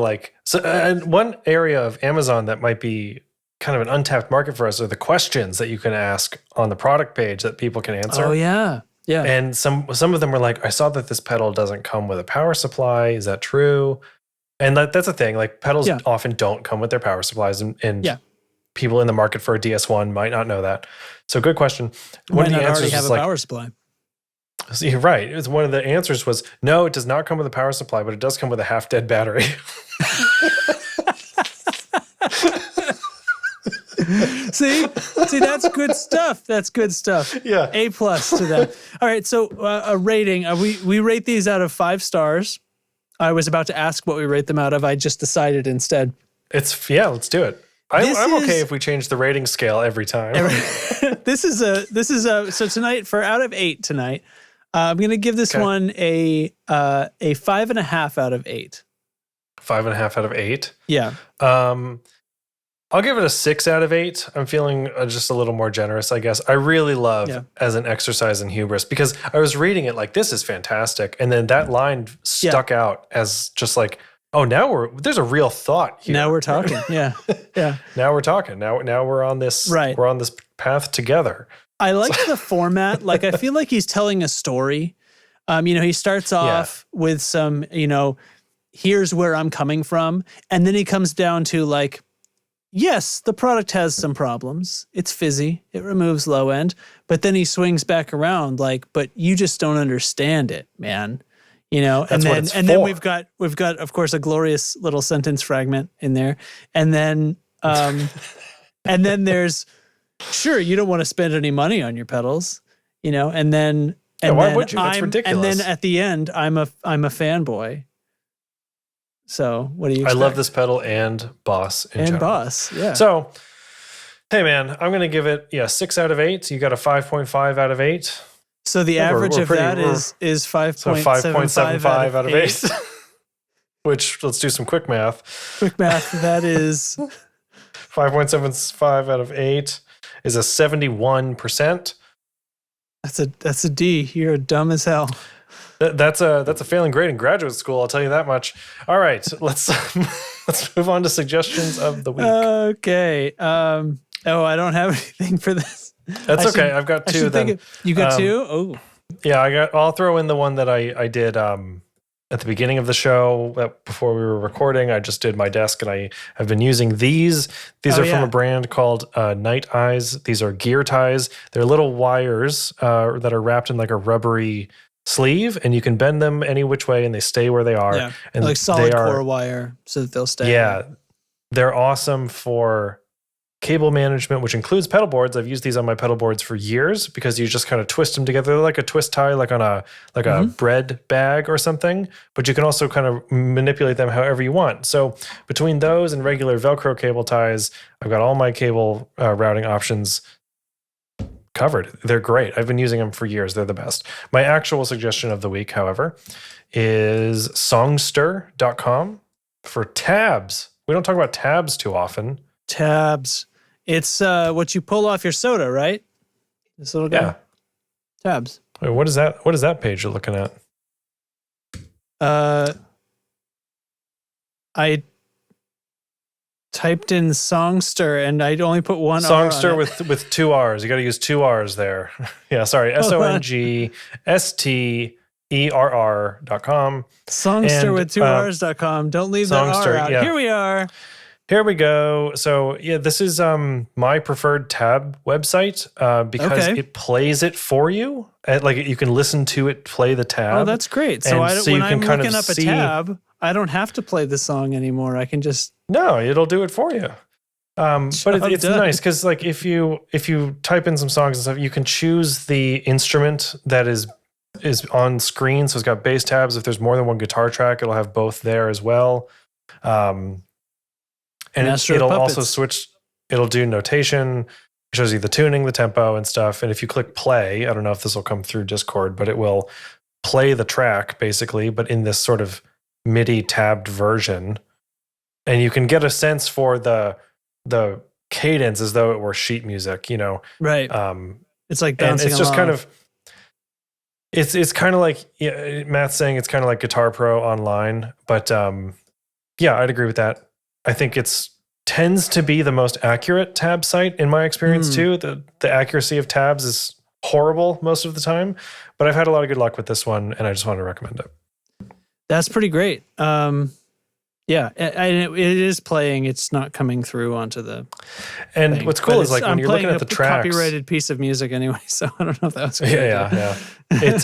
one area of Amazon that might be kind of an untapped market for us are the questions that you can ask on the product page that people can answer. Oh, yeah. Yeah. And some of them were I saw that this pedal doesn't come with a power supply. Is that true? And that's a thing. Pedals often don't come with their power supplies. And people in the market for a DS1 might not know that. So good question. One of the answers have a power supply. So you're right. It was one of the answers was, no, it does not come with a power supply, but it does come with a half-dead battery. See, that's good stuff. That's good stuff. Yeah. A+ to that. All right. So a rating. We rate these out of 5 stars. I was about to ask what we rate them out of. I just decided instead. Let's do it. I'm okay if we change the rating scale every time. This is so tonight for out of 8 tonight. I'm going to give this one a 5.5 out of 8. 5.5 out of 8. Yeah. I'll give it a 6 out of 8. I'm feeling just a little more generous, I guess. I really love as an exercise in hubris because I was reading it this is fantastic. And then that line stuck out as just oh, now there's a real thought here. Now we're talking. Yeah. Yeah. Now we're talking. Now we're on this, we're on this path together. I like the format. I feel like he's telling a story. He starts off with some, here's where I'm coming from. And then he comes down to yes, the product has some problems. It's fizzy. It removes low end. But then he swings back around but you just don't understand it, man. That's then we've got of course a glorious little sentence fragment in there. And then and then there's sure you don't want to spend any money on your pedals, and then why would you? That's ridiculous. And then at the end I'm a fanboy. So what do you expect? I love this pedal and Boss in general. Boss, yeah. So, hey man, I'm going to give it 6 out of 8. You got a 5.5 out of 8. So the average of that is 5.75 out of 8. Which, let's do some quick math. Quick math, that is 5.75 out of 8 is a 71%. That's a D. You're dumb as hell. That's a failing grade in graduate school. I'll tell you that much. All right, let's move on to suggestions of the week. Okay. I don't have anything for this. That's okay. I've got two. Then you got two. Oh, yeah. I'll throw in the one that I did at the beginning of the show before we were recording. I just did my desk, and I have been using these. These are from a brand called Night Eyes. These are gear ties. They're little wires that are wrapped in like a rubbery sleeve, and you can bend them any which way and they stay where they are. Yeah, and like solid core wire so that they'll stay. Yeah, they're awesome for cable management, which includes pedal boards. I've used these on my pedal boards for years because you just kind of twist them together. They're like a twist tie, like on a bread bag or something, but you can also kind of manipulate them however you want. So between those and regular Velcro cable ties, I've got all my cable routing options covered. They're great. I've been using them for years. They're the best. My actual suggestion of the week, however, is songster.com for tabs. We don't talk about tabs too often. Tabs. It's what you pull off your soda, right? This little guy. Yeah. Tabs. Wait, what is that? What is that page you're looking at? I typed in Songster and I'd only put one Songster R on it. with two R's. You got to use two R's there. Yeah, sorry. SONGSTERR.com. Songster with two R's.com. Don't leave that R out. Yeah. Here we are. Here we go. So yeah, this is my preferred tab website because it plays it for you. Like you can listen to it play the tab. Oh, that's great. So when I'm looking up a tab, I don't have to play the song anymore. I can just it'll do it for you. But it's nice because like if you type in some songs and stuff, you can choose the instrument that is on screen. So it's got bass tabs. If there's more than one guitar track, it'll have both there as well. And it'll also switch. It'll do notation. It shows you the tuning, the tempo, and stuff. And if you click play, I don't know if this will come through Discord, but it will play the track basically, but in this sort of MIDI tabbed version. And you can get a sense for the cadence as though it were sheet music, you know. Right. It's like bouncing and it's just along. kind of. It's kind of like Matt's saying. It's kind of like Guitar Pro online, but yeah, I'd agree with that. I think tends to be the most accurate tab site in my experience too. The accuracy of tabs is horrible most of the time, but I've had a lot of good luck with this one, and I just want to recommend it. That's pretty great. Yeah, and it is playing. It's not coming through onto the. And thing. What's cool is like when you're looking at the tracks, copyrighted piece of music anyway. So I don't know if that was. Yeah. It's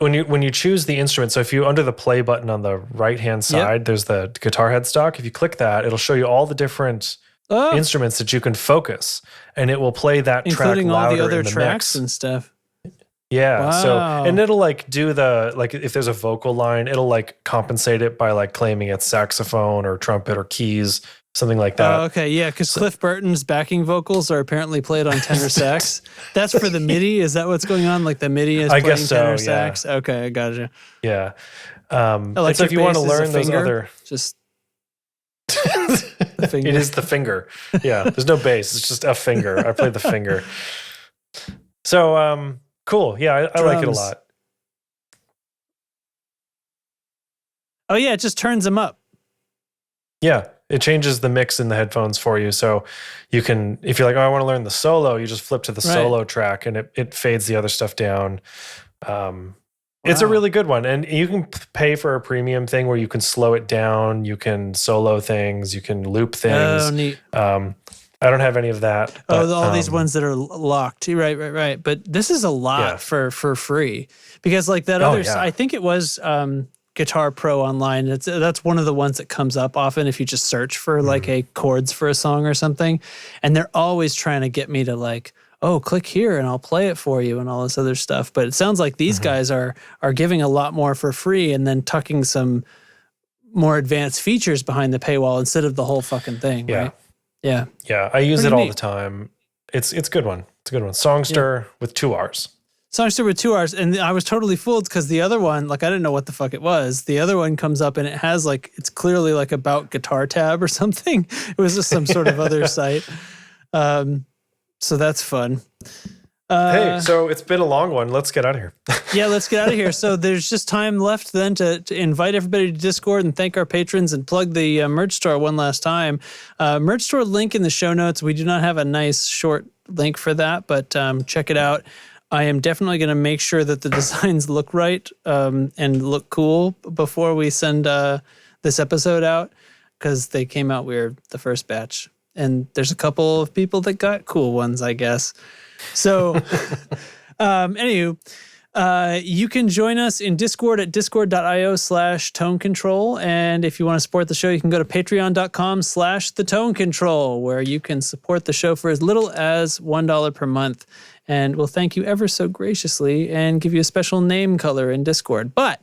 when you choose the instrument. So if you under the play button on the right hand side, there's the guitar headstock. If you click that, it'll show you all the different instruments that you can focus, and it will play that including track louder all the other in the tracks mix. and stuff. Yeah. Wow. So, and it'll like do if there's a vocal line, it'll like compensate it by like claiming it's saxophone or trumpet or keys, something like that. Okay. Yeah. Because Cliff Burton's backing vocals are apparently played on tenor sax. That's for the MIDI. Is that what's going on? Like the MIDI is playing tenor sax? Okay. I gotcha. Yeah. Like so if you want to learn those other. Just. The finger. It is the finger. Yeah. There's no bass. It's just a finger. I played the finger. So, cool. Yeah, I like it a lot. Oh, yeah, it just turns them up. Yeah, it changes the mix in the headphones for you. So you can, if you're like, I want to learn the solo, you just flip to the solo track and it fades the other stuff down. It's a really good one. And you can pay for a premium thing where you can slow it down. You can solo things. You can loop things. Oh, neat. I don't have any of that. But, all these ones that are locked. Right. But this is a lot for free because like that other, I think it was Guitar Pro online. That's one of the ones that comes up often if you just search for like a chords for a song or something. And they're always trying to get me to like, oh, click here and I'll play it for you and all this other stuff. But it sounds like these guys are giving a lot more for free and then tucking some more advanced features behind the paywall instead of the whole fucking thing, right? Yeah. Yeah, I use it all the time. It's a good one. It's a good one. Songster with 2 R's. Songster with 2 R's. And I was totally fooled because the other one, like I didn't know what the fuck it was. The other one comes up and it has like, it's clearly like about Guitar Tab or something. It was just some sort of other site. So that's fun. Hey, so it's been a long one. Let's get out of here. Yeah, let's get out of here. So there's just time left then to invite everybody to Discord and thank our patrons and plug the merch store one last time. Merch store link in the show notes. We do not have a nice short link for that, but check it out. I am definitely going to make sure that the designs look right and look cool before we send this episode out, because they came out weird, the first batch. And there's a couple of people that got cool ones, I guess. So, anywho, you can join us in Discord at discord.io/tone control. And if you want to support the show, you can go to patreon.com/thetone-control, where you can support the show for as little as $1 per month. And we'll thank you ever so graciously and give you a special name color in Discord. But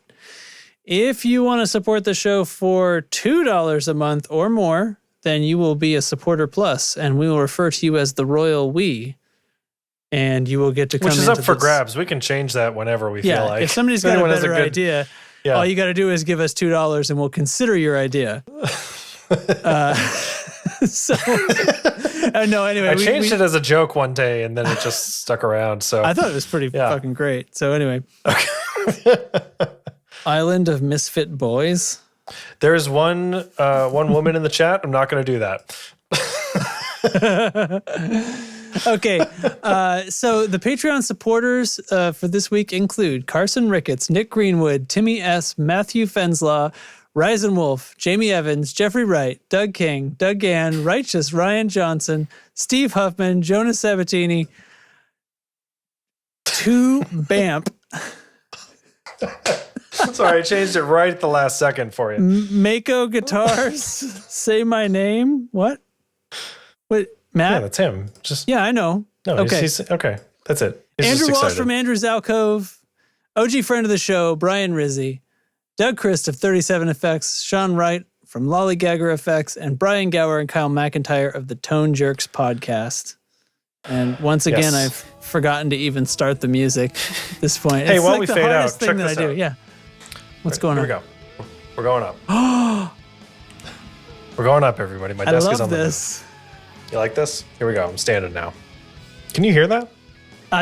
if you want to support the show for $2 a month or more, then you will be a supporter plus, and we will refer to you as the Royal We. And you will get to come Which is up for this. grabs. We can change that whenever we feel like. If somebody's got a better idea, all you got to do is give us $2 and we'll consider your idea. No, anyway. I changed it as a joke one day and then it just stuck around. So I thought it was pretty fucking great. So anyway. Island of Misfit Boys. There's one woman in the chat. I'm not going to do that. Okay, so the Patreon supporters for this week include Carson Ricketts, Nick Greenwood, Timmy S., Matthew Fenslaw, Ryzen Wolf, Jamie Evans, Jeffrey Wright, Doug King, Doug Gann, Righteous, Ryan Johnson, Steve Huffman, Jonas Sabatini, to Bamp. Sorry, I changed it right at the last second for you. Mako Guitars, Say My Name. What? Wait, Matt? Yeah, that's him. I know. No, okay. Okay, that's it. He's Andrew just Walsh excited. from Andrew's Alcove, OG friend of the show, Brian Rizzi, Doug Christ of 37 Effects, Sean Wright from Lollygagger Effects, and Brian Gower and Kyle McIntyre of the Tone Jerks podcast. And once again, I've forgotten to even start the music at this point. Hey, it's while like we the fade out, hardest thing check that this I do. out. Yeah. What's going on? Here we go. We're going up. We're going up, everybody. My desk is on this. the roof. You like this? Here we go. I'm standing now. Can you hear that?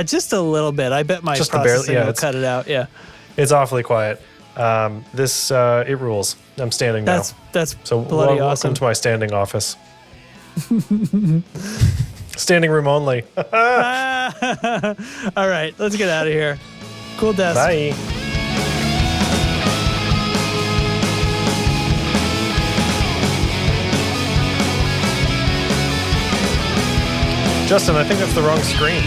Just a little bit. I bet my Just processing barely, will cut it out. Yeah. It's awfully quiet. It rules. I'm standing now. That's So bloody welcome awesome. to my standing office. Standing room only. All right, let's get out of here. Cool desk. Bye. Justin, I think that's the wrong screen.